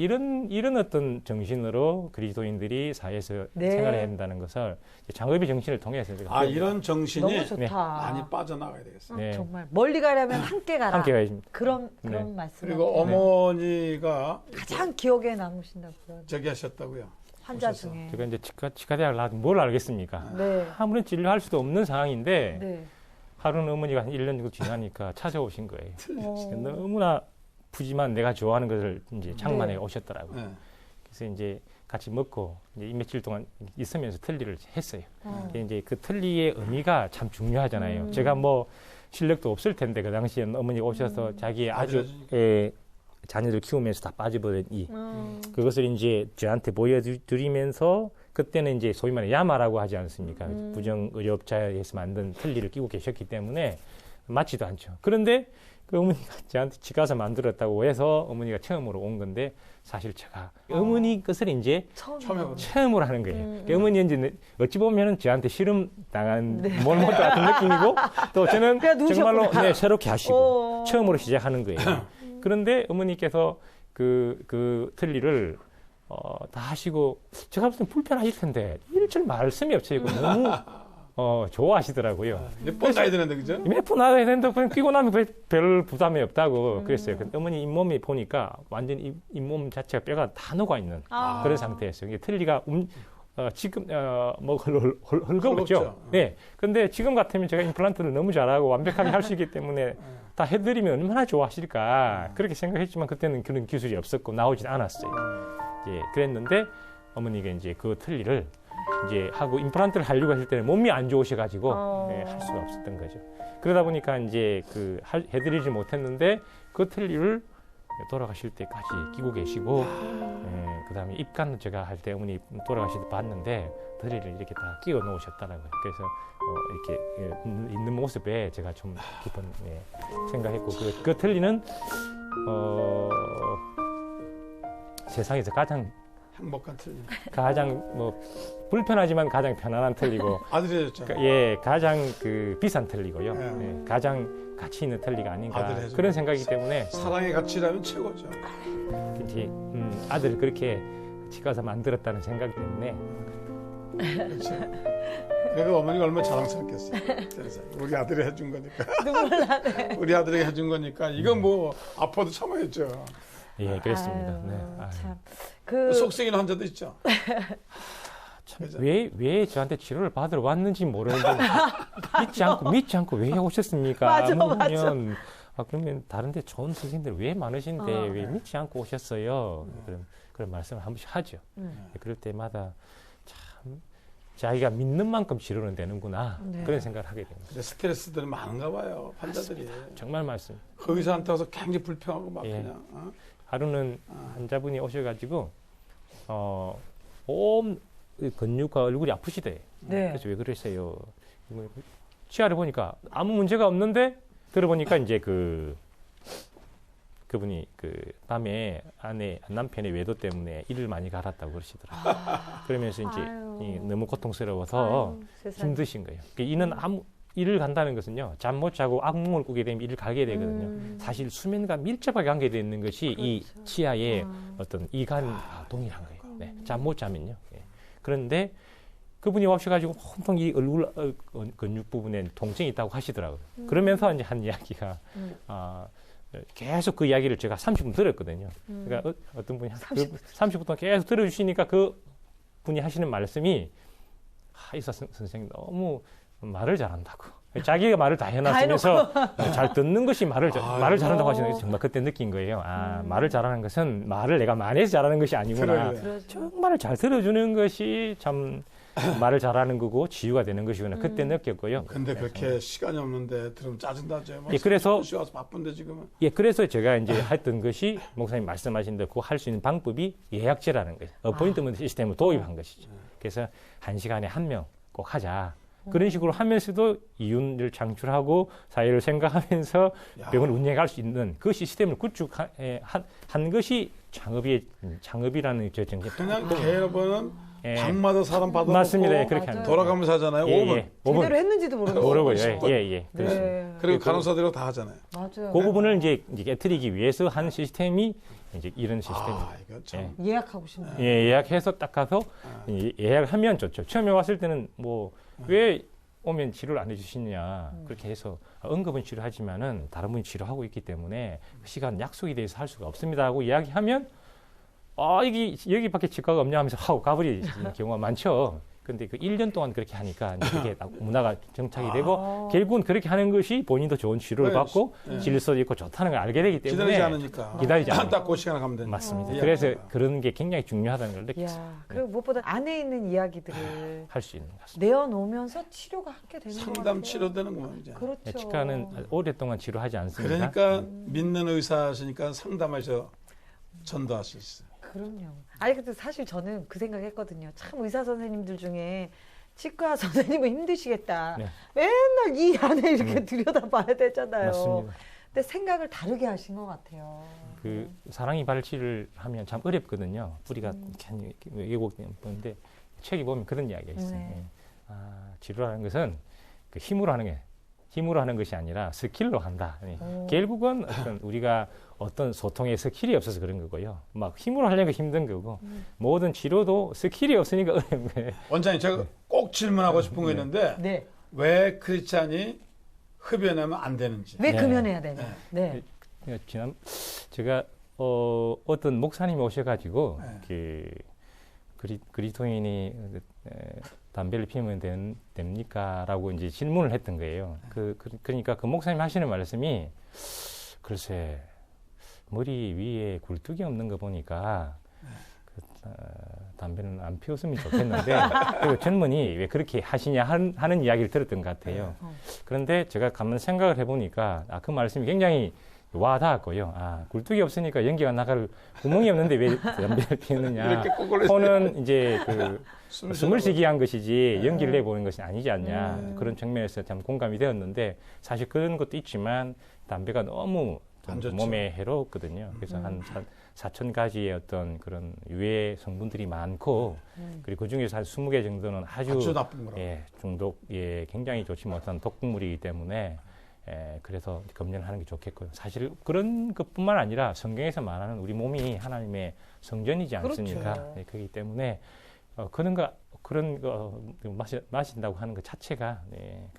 이런 어떤 정신으로 그리스도인들이 사회에서 네. 생활해야 된다는 것을 장업의 정신을 통해서 제가 아, 이런 정신이 너무 좋다. 많이 빠져나가야 되겠어요. 네. 정말 멀리 가려면 함께 가라. 함께 가야됩니다. 그런 네. 말씀. 그리고 어머니가 가장 기억에 남으신다고요. 저기 하셨다고요. 환자 오셔서. 중에. 제가 이제 치과대학을 나와도 뭘 알겠습니까? 네. 아무런 진료할 수도 없는 상황인데 네. 하루는 어머니가 한 1년 정도 지나니까 찾아오신 거예요. 어. 너무나 푸짐한 내가 좋아하는 것을 이제 장만해 네. 오셨더라고요. 네. 그래서 이제 같이 먹고 이제 며칠 동안 있으면서 틀니를 했어요. 근데 이제 그 틀니의 의미가 참 중요하잖아요. 제가 뭐 실력도 없을 텐데 그 당시에는 어머니가 오셔서 자기의 아주 자녀들 키우면서 다 빠져버린 그것을 이제 저한테 보여드리면서 그때는 이제 소위 말해 야마라고 하지 않습니까? 부정의료업자에서 만든 틀니를 끼고 계셨기 때문에 맞지도 않죠. 그런데 그 어머니가 저한테 집 가서 만들었다고 해서 어머니가 처음으로 온 건데 사실 제가 어머니 것을 이제 처음으로 하는 거예요. 어머니 이제 어찌 보면은 저한테 실험 당한 몰몬트 같은 느낌이고 또 저는 정말로 새롭게 하시고 처음으로 시작하는 거예요. 그런데 어머니께서 그 틀니를 다 하시고 제가 무슨 불편하실 텐데 일절 말씀이 없어요. 너무 좋아하시더라고요. 몇 번 가야 되는데 그죠? 몇 번 나가야 되는데 그냥 끼고 나면 별 부담이 없다고 그랬어요. 근데 어머니 잇몸이 보니까 완전 잇몸 자체가 뼈가 다 녹아 있는 그런 상태였어요. 이게 틀니가 지금 뭐 헐거웠죠. 네. 근데 지금 같으면 제가 임플란트를 너무 잘하고 완벽하게 할 수 있기 때문에 다 해드리면 얼마나 좋아하실까 그렇게 생각했지만 그때는 그런 기술이 없었고 나오진 않았어요. 예, 그랬는데 어머니가 이제 그 틀니를 이제 하고 임플란트를 하려고 했을 때는 몸이 안 좋으셔가지고 네, 할 수가 없었던 거죠. 그러다 보니까 이제 해드리지 못했는데 그 틀니를 돌아가실 때까지 끼고 계시고, 그다음에 입간 제가 할 때 어머니 돌아가실 때 봤는데 틀니를 이렇게 다 끼워 놓으셨더라고요. 그래서 이렇게 있는 모습에 제가 좀 깊은 생각했고 그 틀니는 세상에서 가장 행복한 틀니. 가장 뭐 불편하지만 가장 편안한 틀니고 아들이 해줬죠. 예, 가장 그 비싼 틀니고요. 예. 예, 가장 가치 있는 틀니가 아닌가 아들이 해준 그런 생각이기 때문에 사랑의 가치라면 최고죠. 이제 아들을 그렇게 집 가서 만들었다는 생각 때문에 그렇죠. 그러니까 어머니가 얼마나 자랑스럽겠어요. 우리 아들이 해준 거니까. 눈물 나네. 우리 아들이 해준 거니까 이건 뭐 아파도 참아야죠. 예, 그렇습니다. 네. 아유. 참. 속쓰이는 환자도 있죠. 참, 왜 저한테 치료를 받으러 왔는지 모르는데 믿지 않고 왜 오셨습니까? 맞아. 그러면 다른데 좋은 선생님들 왜 많으신데 왜 믿지 않고 오셨어요? 그런 말씀을 한 번씩 하죠. 그럴 때마다 참 자기가 믿는 만큼 치료는 되는구나 그런 생각을 하게 됩니다. 스트레스들이 많은가 봐요. 환자들이. 정말 맞습니다. 그 의사한테 와서 굉장히 불평하고 막 그냥. 하루는 환자분이 오셔가지고 온 근육과 얼굴이 아프시대. 네. 그래서 왜 그러세요? 치아를 보니까 아무 문제가 없는데 들어보니까 이제 그분이 밤에 남편의 외도 때문에 일을 많이 갈았다고 그러시더라고요. 그러면서 이제 너무 고통스러워서 힘드신 거예요. 이는 일을 간다는 것은요, 잠 못 자고 악몽을 꾸게 되면 일을 가게 되거든요. 사실 수면과 밀접하게 관계되어 있는 것이 이 치아의 어떤 이간 동일한 거예요. 네, 잠 못 자면요. 네. 그런데 그분이 오셔가지고 온통 이 얼굴 근육 부분에 통증이 있다고 하시더라고요. 그러면서 이제 한 이야기가 계속 그 이야기를 제가 30분 들었거든요. 그러니까 어떤 분이 30분 동안 계속 들어주시니까 그 분이 하시는 말씀이 의사 선생님 너무 말을 잘한다고. 자기가 말을 다 해놨으면서 잘 듣는 것이 말을 잘한다고 하시는 게 정말 그때 느낀 거예요. 말을 잘하는 것은 말을 내가 많이 해서 잘하는 것이 아니구나. 정말 잘 들어주는 것이 참 말을 잘하는 거고 치유가 되는 것이구나. 그때 느꼈고요. 근데 그렇게 시간이 없는데 들으면 짜증나죠. 예, 그래서 와서 바쁜데 지금은. 예, 그래서 제가 이제 했던 것이 목사님 말씀하신 대로 할 수 있는 방법이 예약제라는 거예요. 어포인트먼트 시스템을 도입한 것이죠. 그래서 1시간에 1명 꼭 하자. 그런 식으로 하면서도 이윤을 창출하고 사회를 생각하면서 병을 운영할 수 있는 그 시스템을 구축한 것이 창업이라는 저 정책. 그냥 개업은 예. 방마다 사람 받아놓고 맞습니다. 예, 그렇게 맞아요. 합니다. 돌아가면서 하잖아요. 예, 5분. 예. 5분 제대로 했는지도 모르고. 모르고요. 예. 그렇습니다. 네. 그리고 그- 간호사들이 다 하잖아요. 맞아요. 그 부분을 이제 깨뜨리기 위해서 한 시스템이 이제 이런 시스템입니다. 아, 이거 참. 예약하고 싶네. 예, 예약해서 딱 가서 예약하면 좋죠. 처음에 왔을 때는 뭐 왜 오면 치료를 안 해주시느냐 그렇게 해서 응급은 치료하지만은 다른 분이 치료하고 있기 때문에 그 시간 약속이 돼서 할 수가 없습니다 하고 이야기하면 여기밖에 치과가 없냐 하면서 하고 가버리는 경우가 많죠. 근데 그 1년 동안 그렇게 하니까 이제 그게 딱 문화가 정착이 되고 결국은 그렇게 하는 것이 본인도 좋은 치료를 네. 받고 네. 질서도 있고 좋다는 걸 알게 되기 때문에 기다리지 않으니까. 기다리지 않아요. 딱 그 시간에 가면 되니까. 맞습니다. 예. 그래서 그런 게 굉장히 중요하다는 걸 야, 느꼈어요. 그리고 무엇보다 안에 있는 이야기들을 할 수 있는 것 같습니다. 내어놓으면서 치료가 함께 되는 것 같아요. 상담 치료되는구만 이제. 그렇죠. 치과는 오랫동안 치료하지 않습니다. 그러니까 믿는 의사시니까 상담하셔 전도할 수 있어요. 그럼요. 아니 근데 사실 저는 그 생각했거든요. 참 의사 선생님들 중에 치과 선생님은 힘드시겠다. 네. 맨날 이 안에 이렇게 들여다봐야 되잖아요. 맞습니다. 근데 생각을 다르게 하신 것 같아요. 그 사랑이 발치를 하면 참 어렵거든요. 뿌리가 괜히 왜곡되는데 책이 보면 그런 이야기가 있어요. 네. 치료라는 것은 그 힘으로 하는 것이 아니라 스킬로 한다. 오. 결국은 우리가 어떤 소통의 스킬이 없어서 그런 거고요. 막 힘으로 하려니까 힘든 거고 모든 치료도 스킬이 없으니까 어려운 거예요. 원장님 제가 꼭 질문하고 싶은 거 있는데 네. 왜 크리스찬이 흡연하면 안 되는지. 왜 네. 금연해야 되냐. 네. 지난 제가 어떤 목사님이 오셔가지고 네. 그리스도인이 담배를 피우면 됩니까?라고 이제 질문을 했던 거예요. 그러니까 그 목사님 하시는 말씀이 글쎄 머리 위에 굴뚝이 없는 거 보니까 담배는 안 피웠으면 좋겠는데 그 젊은이 왜 그렇게 하시냐 하는 이야기를 들었던 것 같아요. 그런데 제가 가만 생각을 해보니까 그 말씀이 굉장히 와 닿았고요. 굴뚝이 없으니까 연기가 나갈 구멍이 없는데 왜 담배를 피우느냐. 이렇게 꼭 올려서 코는 이제 숨을 쉬기 위한 것이지 연기를 네. 내보는 것이 아니지 않냐. 그런 측면에서 참 공감이 되었는데 사실 그런 것도 있지만 담배가 너무 안 좋죠. 몸에 해롭거든요. 그래서 한 4,000가지의 어떤 그런 유해 성분들이 많고 그리고 그 중에서 한 20개 정도는 아주 나쁜 거라고. 중독에 굉장히 좋지 못한 독극물이기 때문에 그래서 금연을 하는 게 좋겠고요. 사실 그런 것뿐만 아니라 성경에서 말하는 우리 몸이 하나님의 성전이지 않습니까? 그렇죠. 그렇기 때문에 그런 거 마신다고 하는 것 자체가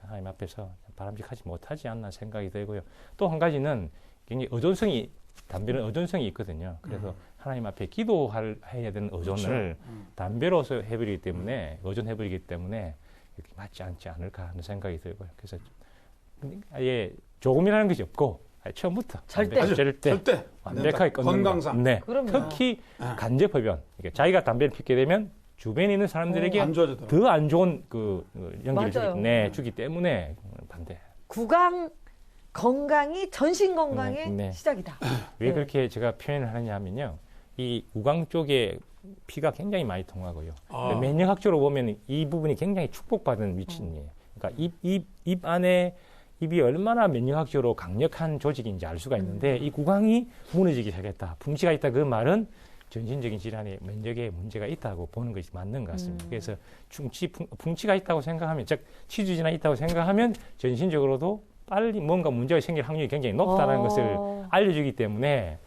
하나님 앞에서 바람직하지 못하지 않나 생각이 들고요. 또 한 가지는 굉장히 담배는 의존성이 있거든요. 그래서 하나님 앞에 기도해야 되는 의존을 담배로서 해버리기 때문에 의존해버리기 때문에 이렇게 맞지 않지 않을까 하는 생각이 들고요. 그래서 아예 조금이라는 것이 없고 처음부터 절대. 절대 완벽하게 끊는 건강상. 네. 그럼요. 특히 간접 흡연. 그러니까 자기가 담배를 피게 되면 주변에 있는 사람들에게 안 좋아지더라고요. 더 안 좋은 연기를 맞아요. 주기 때문에 반대. 구강 건강이 전신 건강의 네. 시작이다. 왜 네. 그렇게 제가 표현을 하느냐 하면요. 이 구강 쪽에 피가 굉장히 많이 통하고요. 면역학적으로 보면 이 부분이 굉장히 축복받은 위치예요. 그러니까 입 안에 입이 얼마나 면역학적으로 강력한 조직인지 알 수가 있는데 이 구강이 무너지기 시작했다. 풍치가 있다. 그 말은 전신적인 질환에 면역에 문제가 있다고 보는 것이 맞는 것 같습니다. 그래서 풍치가 있다고 생각하면, 즉 치주질환이 있다고 생각하면 전신적으로도 빨리 뭔가 문제가 생길 확률이 굉장히 높다는 것을 알려주기 때문에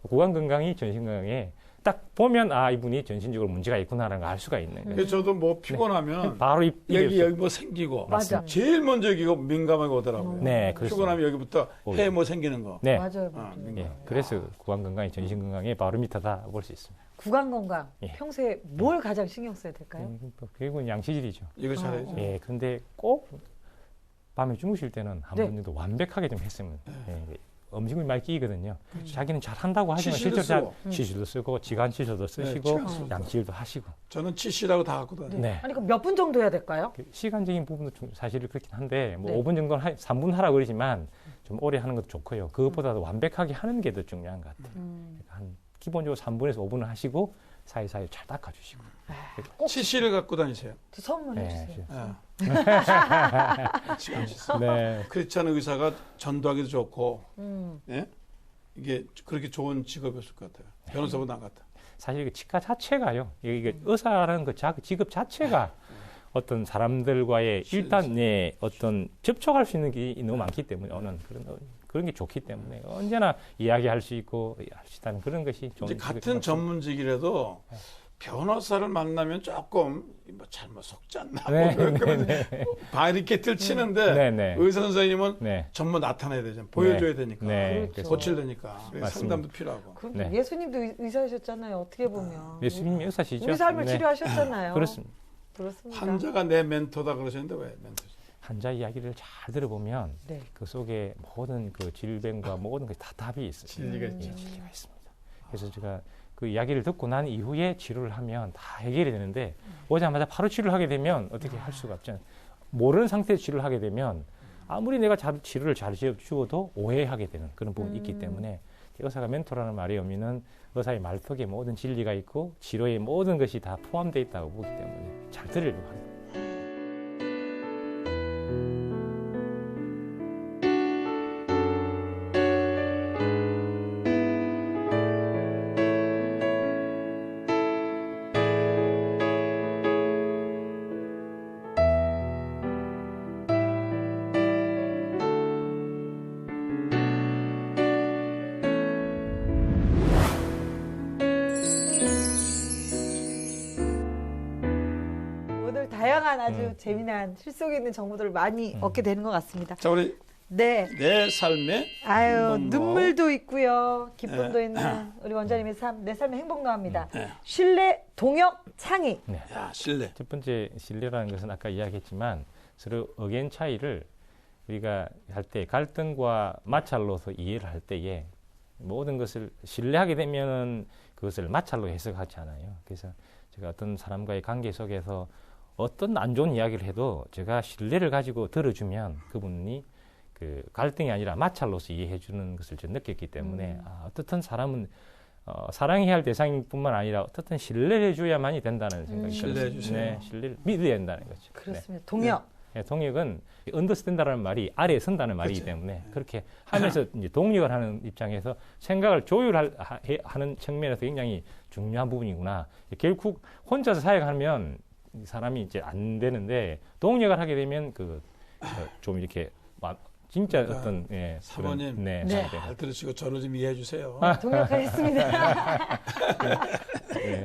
구강 건강이 전신 건강에 딱 보면 이분이 전신적으로 문제가 있구나라는 걸 알 수가 있는 거예요. 그래서 저도 뭐 피곤하면 바로 여기 뭐 생기고 맞아. 제일 먼저 여기가 민감하게 오더라고요. 네, 그렇습니다. 피곤하면 여기부터 해 뭐 생기는 거. 네. 맞아요. 민감. 그래서 구강 건강이 전신 건강의 바로 밑이다 볼 수 있습니다. 구강 건강 예. 평소에 뭘 가장 신경 써야 될까요? 결국은 양치질이죠. 이거 잘해야죠. 예, 근데 꼭 밤에 주무실 때는 한 네. 번 정도 완벽하게 좀 했으면 음식을 많이 끼거든요. 자기는 잘한다고 하지만 치실도 실제로 쓰고. 치실도 쓰고 지간 치실도 쓰시고 치간 쓰고. 양치질도 하시고. 저는 치시라고 다 갖고 다녀요. 네. 아니 그럼 몇 분 정도 해야 될까요? 시간적인 부분도 좀 사실은 그렇긴 한데 뭐 네. 5분 정도는 3분 하라 그러지만 좀 오래 하는 것도 좋고요. 그것보다도 완벽하게 하는 게 더 중요한 것 같아요. 그러니까 한 기본적으로 3분에서 5분을 하시고 사이사이 잘 닦아주시고. 꼭 치실을 갖고 다니세요. 선물해 네, 주세요. 지금 네. 크리스찬 의사가 전도하기도 좋고, 음. 예? 이게 그렇게 좋은 직업이었을 것 같아요. 변호사보다 나은 것 같아요. 사실 그 치과 자체가요. 이게 의사라는 그 직업 자체가 어떤 사람들과의 일단 어떤 접촉할 수 있는 게 너무 많기 때문에 그런 게 좋기 때문에 언제나 이야기할 수 있고 할 수 있다는 그런 것이 좋은. 이제 같은 전문직이라도 변호사를 만나면 조금 뭐 잘못 속지 않나 바리케이트를 치는데 의사 선생님은 전부 나타내야 되잖아요. 보여줘야 되니까. 그렇죠. 고치려니까. 상담도 필요하고. 그럼 예수님도 의사셨잖아요. 어떻게 보면. 예수님이 의사시죠. 우리 삶을 치료하셨잖아요. 그렇습니다. 환자가 내 멘토다 그러셨는데 왜 멘토죠? 환자 이야기를 잘 들어보면 그 속에 모든 그 질병과 모든 것이 다 답이 있어요. 진리가 있죠. 진리가 있습니다. 그래서 제가 그 이야기를 듣고 난 이후에 치료를 하면 다 해결이 되는데 오자마자 바로 치료를 하게 되면 어떻게 할 수가 없잖아요. 모르는 상태에서 치료를 하게 되면 아무리 내가 치료를 잘 주어도 오해하게 되는 그런 부분이 있기 때문에 의사가 멘토라는 말의 의미는 의사의 말속에 모든 진리가 있고 치료의 모든 것이 다 포함되어 있다고 보기 때문에 잘 들으려고 합니다. 다양한 아주 재미난 실속 있는 정보들을 많이 얻게 되는 것 같습니다. 자, 우리 내 삶에 눈물도 있고요, 기쁨도 있는 우리 원장님의 삶, 내 삶의 행복로합니다. 신뢰, 동역, 창의. 야, 신뢰. 첫 번째 신뢰라는 것은 아까 이야기했지만 서로 의견 차이를 우리가 할 때 갈등과 마찰로서 이해를 할 때에 모든 것을 신뢰하게 되면은 그것을 마찰로 해석하지 않아요. 그래서 제가 어떤 사람과의 관계 속에서 어떤 안 좋은 이야기를 해도 제가 신뢰를 가지고 들어주면 그분이 그 갈등이 아니라 마찰로서 이해해 주는 것을 좀 느꼈기 때문에 어떻든 사람은 사랑해야 할 대상뿐만 아니라 어떻든 신뢰를 해줘야만이 된다는 생각이 들었습니다. 신뢰해 주세요. 네, 신뢰를 믿어야 된다는 거죠. 그렇습니다. 동역. 네, 동역은 언더스탠다라는 말이 아래에 선다는 말이기 때문에 그렇게 하면서 이제 동역을 하는 입장에서 생각을 조율하는 측면에서 굉장히 중요한 부분이구나. 결국 혼자서 사역하면 사람이 이제 안 되는데 동역을 하게 되면 좀 이렇게 진짜 어떤 사모님 잘 들으시고 저를 좀 이해해 주세요. 동역하겠습니다.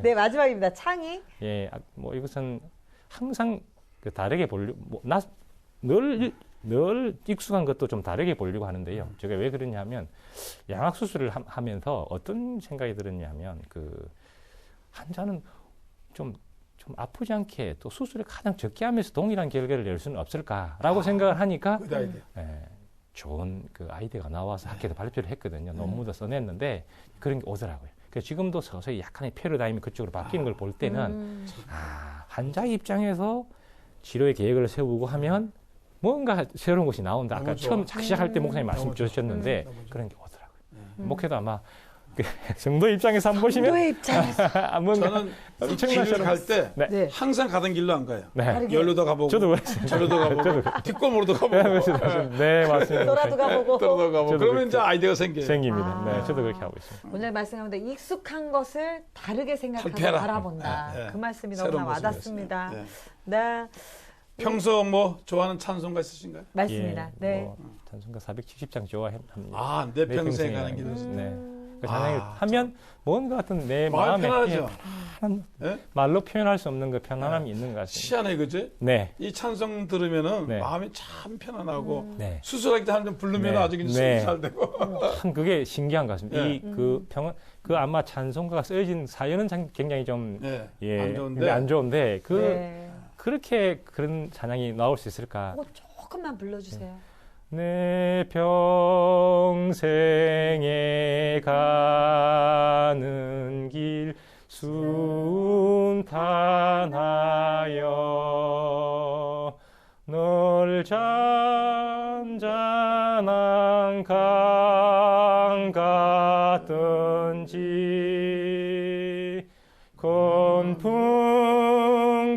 네, 마지막입니다. 창의. 뭐 이것은 항상 다르게 보려고 늘 익숙한 것도 좀 다르게 보려고 하는데요. 제가 왜 그러냐면 양악 수술을 하면서 어떤 생각이 들었냐면 환자는 좀 아프지 않게 또 수술을 가장 적게 하면서 동일한 결과를 낼 수는 없을까라고 생각을 하니까 좋은 아이디어가 나와서 학회에서 발표를 했거든요. 논문도 써냈는데 그런 게 오더라고요. 그래서 지금도 서서히 약간의 패러다임이 그쪽으로 바뀌는 걸 볼 때는 환자 입장에서 치료의 계획을 세우고 하면 뭔가 새로운 것이 나온다. 아까 처음 시작할 때 목사님 말씀 주셨는데 그런 게 오더라고요. 목회도 아마 성도 입장에서 한번 보시면 성도의 입장에서 저는 길을 갈 때 항상 가던 길로 안 가요. 여기로도 가보고 저도 그랬어요. 저로도 가보고 뒷골목으로도 가보고 네 맞습니다. 돌아도 가보고 그러면 이제 아이디어가 생깁니다. 네, 저도 그렇게 하고 있습니다. 오늘 말씀하는데 익숙한 것을 다르게 생각하고 바라본다. 그 말씀이 너무나 와닿습니다. 네. 평소 뭐 좋아하는 찬송가 있으신가요? 맞습니다. 네. 찬송가 470장 좋아합니다. 내 평생 가는 길을. 그 찬양을 하면 뭔가 같은 내 마음에 말로 표현할 수 없는 그 편안함이 있는 것 같습니다. 희한해, 그지? 네. 이 찬송 들으면은 마음이 참 편안하고 수술할 때 한 번 부르면 아주 그냥 잘 되고. 참 그게 신기한 것 같습니다. 아마 찬송가가 쓰여진 사연은 굉장히 좀 안 좋은데 그렇게 그런 찬양이 나올 수 있을까? 조금만 불러주세요. 내 평생에 가는 길 순탄하여 널 잔잔한 강 같든지 건풍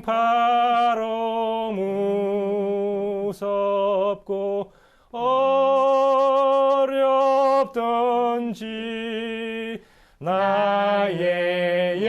바로 무섭고 어렵든지 나의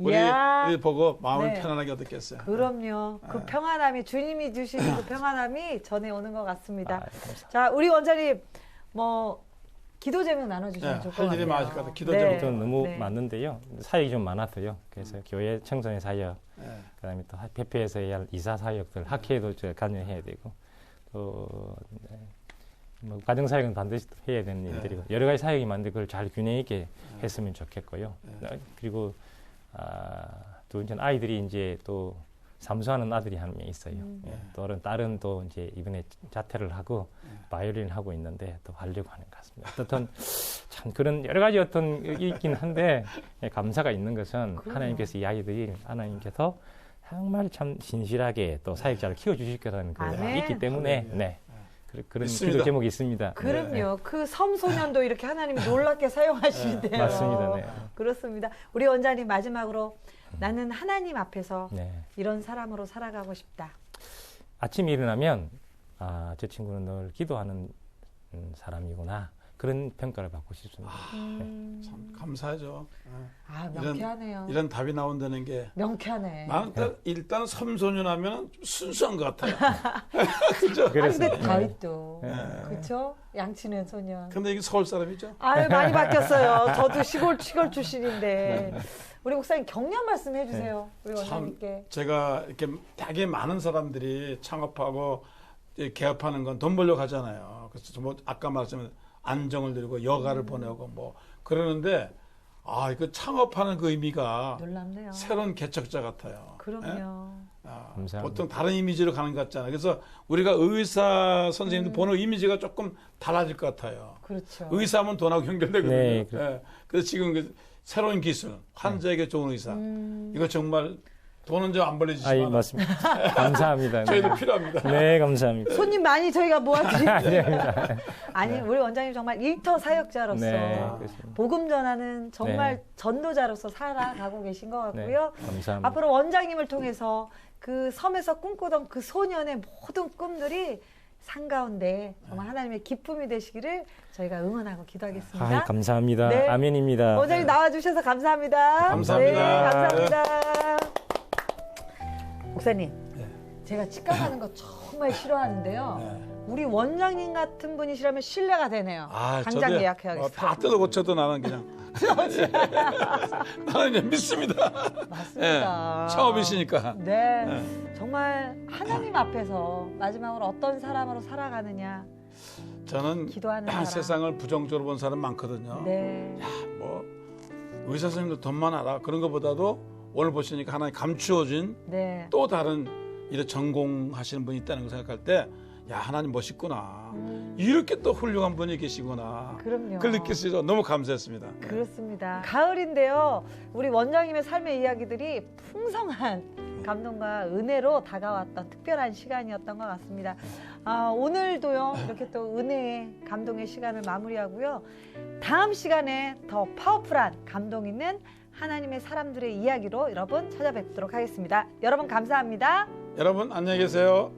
우리 보고 마음을 네. 편안하게 얻었겠어요. 그럼요. 그 평안함이 주님이 주시는 그 평안함이 전해 오는 것 같습니다. 감사합니다. 자, 우리 원장님 뭐 기도 제목 나눠주시면 네, 좋을 것 할 같아요. 일이 많으실 것 같아요. 기도 네. 제목. 또 너무 네. 많은데요. 사역이 좀 많았어요. 그래서 교회 청소년 사역, 네. 그다음에 또 배표에서 해야 할 이사 사역들, 학회도 관여해야 되고, 또 뭐 가정 사역은 반드시 해야 되는 일들이고 여러 가지 사역이 많은데 그걸 잘 균형 있게 했으면 좋겠고요. 그리고 또 이제 아이들이 이제 또 삼수하는 아들이 한 명 있어요. 예, 또 딸은 또 이제 이번에 자퇴를 하고 바이올린을 하고 있는데 또 하려고 하는 것 같습니다. 어떤 참 그런 여러 가지 어떤 있긴 한데 예, 감사가 있는 것은 하나님께서 이 아이들이 하나님께서 정말 참 신실하게 또 사역자를 키워주실 거라는 그 아멘. 있기 때문에 네. 그런 있습니다. 기도 제목이 있습니다. 그럼요. 그 섬소년도 이렇게 하나님이 놀랍게 사용하시는데요. 맞습니다. 네. 그렇습니다. 우리 원장님 마지막으로 나는 하나님 앞에서 네. 이런 사람으로 살아가고 싶다. 아침에 일어나면 저 친구는 늘 기도하는 사람이구나 그런 평가를 받고 싶습니다. 참 감사하죠. 아, 명쾌하네요. 이런 답이 나온다는 게 명쾌하네. 나는 일단 섬소년하면 순수한 것 같아요. 그죠? 아, 근데 네. 다윗도 그렇죠? 양치는 소년. 근데 이게 서울 사람이죠? 아유, 많이 바뀌었어요. 저도 시골 출신인데. 우리 목사님 격려 말씀 해주세요. 우리 원장님께. 제가 이렇게 되게 많은 사람들이 창업하고 개업하는 건 돈 벌려고 하잖아요. 그래서 뭐 아까 말씀드린 안정을 들고 여가를 보내고 뭐 그러는데 그 창업하는 그 의미가 놀랍네요. 새로운 개척자 같아요. 그럼요. 감사합니다. 보통 다른 이미지로 가는 것 같잖아요. 그래서 우리가 의사 선생님들 보는 이미지가 조금 달라질 것 같아요. 그렇죠. 의사하면 돈하고 연결되거든요. 네, 예. 그래서 지금 새로운 기술, 환자에게 좋은 의사. 이거 정말 돈은 좀 안 벌려주시면 맞습니다. 감사합니다. 저희도 필요합니다. 네, 감사합니다. 손님 많이 저희가 모아드립니다. 아니, 우리 원장님 정말 일터 사역자로서 네, 그렇습니다. 복음 전하는 정말 네. 전도자로서 살아가고 계신 것 같고요. 네, 감사합니다. 앞으로 원장님을 통해서 그 섬에서 꿈꾸던 그 소년의 모든 꿈들이 상가운데 정말 하나님의 기쁨이 되시기를 저희가 응원하고 기도하겠습니다. 감사합니다. 네. 아멘입니다. 원장님 나와주셔서 감사합니다. 감사합니다. 네, 감사합니다. 목사님, 네. 제가 치과 가는 거 정말 싫어하는데요. 네. 우리 원장님 같은 분이시라면 신뢰가 되네요. 당장 저도요. 예약해야겠어요. 다 뜯어 고쳐도 나는 그냥 나는 그냥 믿습니다. 맞습니다. 예, 창업이시니까. 네. 정말 하나님 앞에서 마지막으로 어떤 사람으로 살아가느냐 저는 기도하는 사람. 세상을 부정적으로 본 사람 많거든요. 네. 뭐 의사 선생님들 돈만 알아 그런 것보다도 오늘 보시니까 하나님 감추어진 네. 또 다른 이런 전공하시는 분이 있다는 걸 생각할 때 야 하나님 멋있구나. 이렇게 또 훌륭한 분이 계시구나. 그럼요. 그걸 느낄 수 있어서 너무 감사했습니다. 그렇습니다. 가을인데요. 우리 원장님의 삶의 이야기들이 풍성한 감동과 은혜로 다가왔던 특별한 시간이었던 것 같습니다. 오늘도요. 이렇게 또 은혜의 감동의 시간을 마무리하고요. 다음 시간에 더 파워풀한 감동 있는 하나님의 사람들의 이야기로 여러분 찾아뵙도록 하겠습니다. 여러분 감사합니다. 여러분 안녕히 계세요.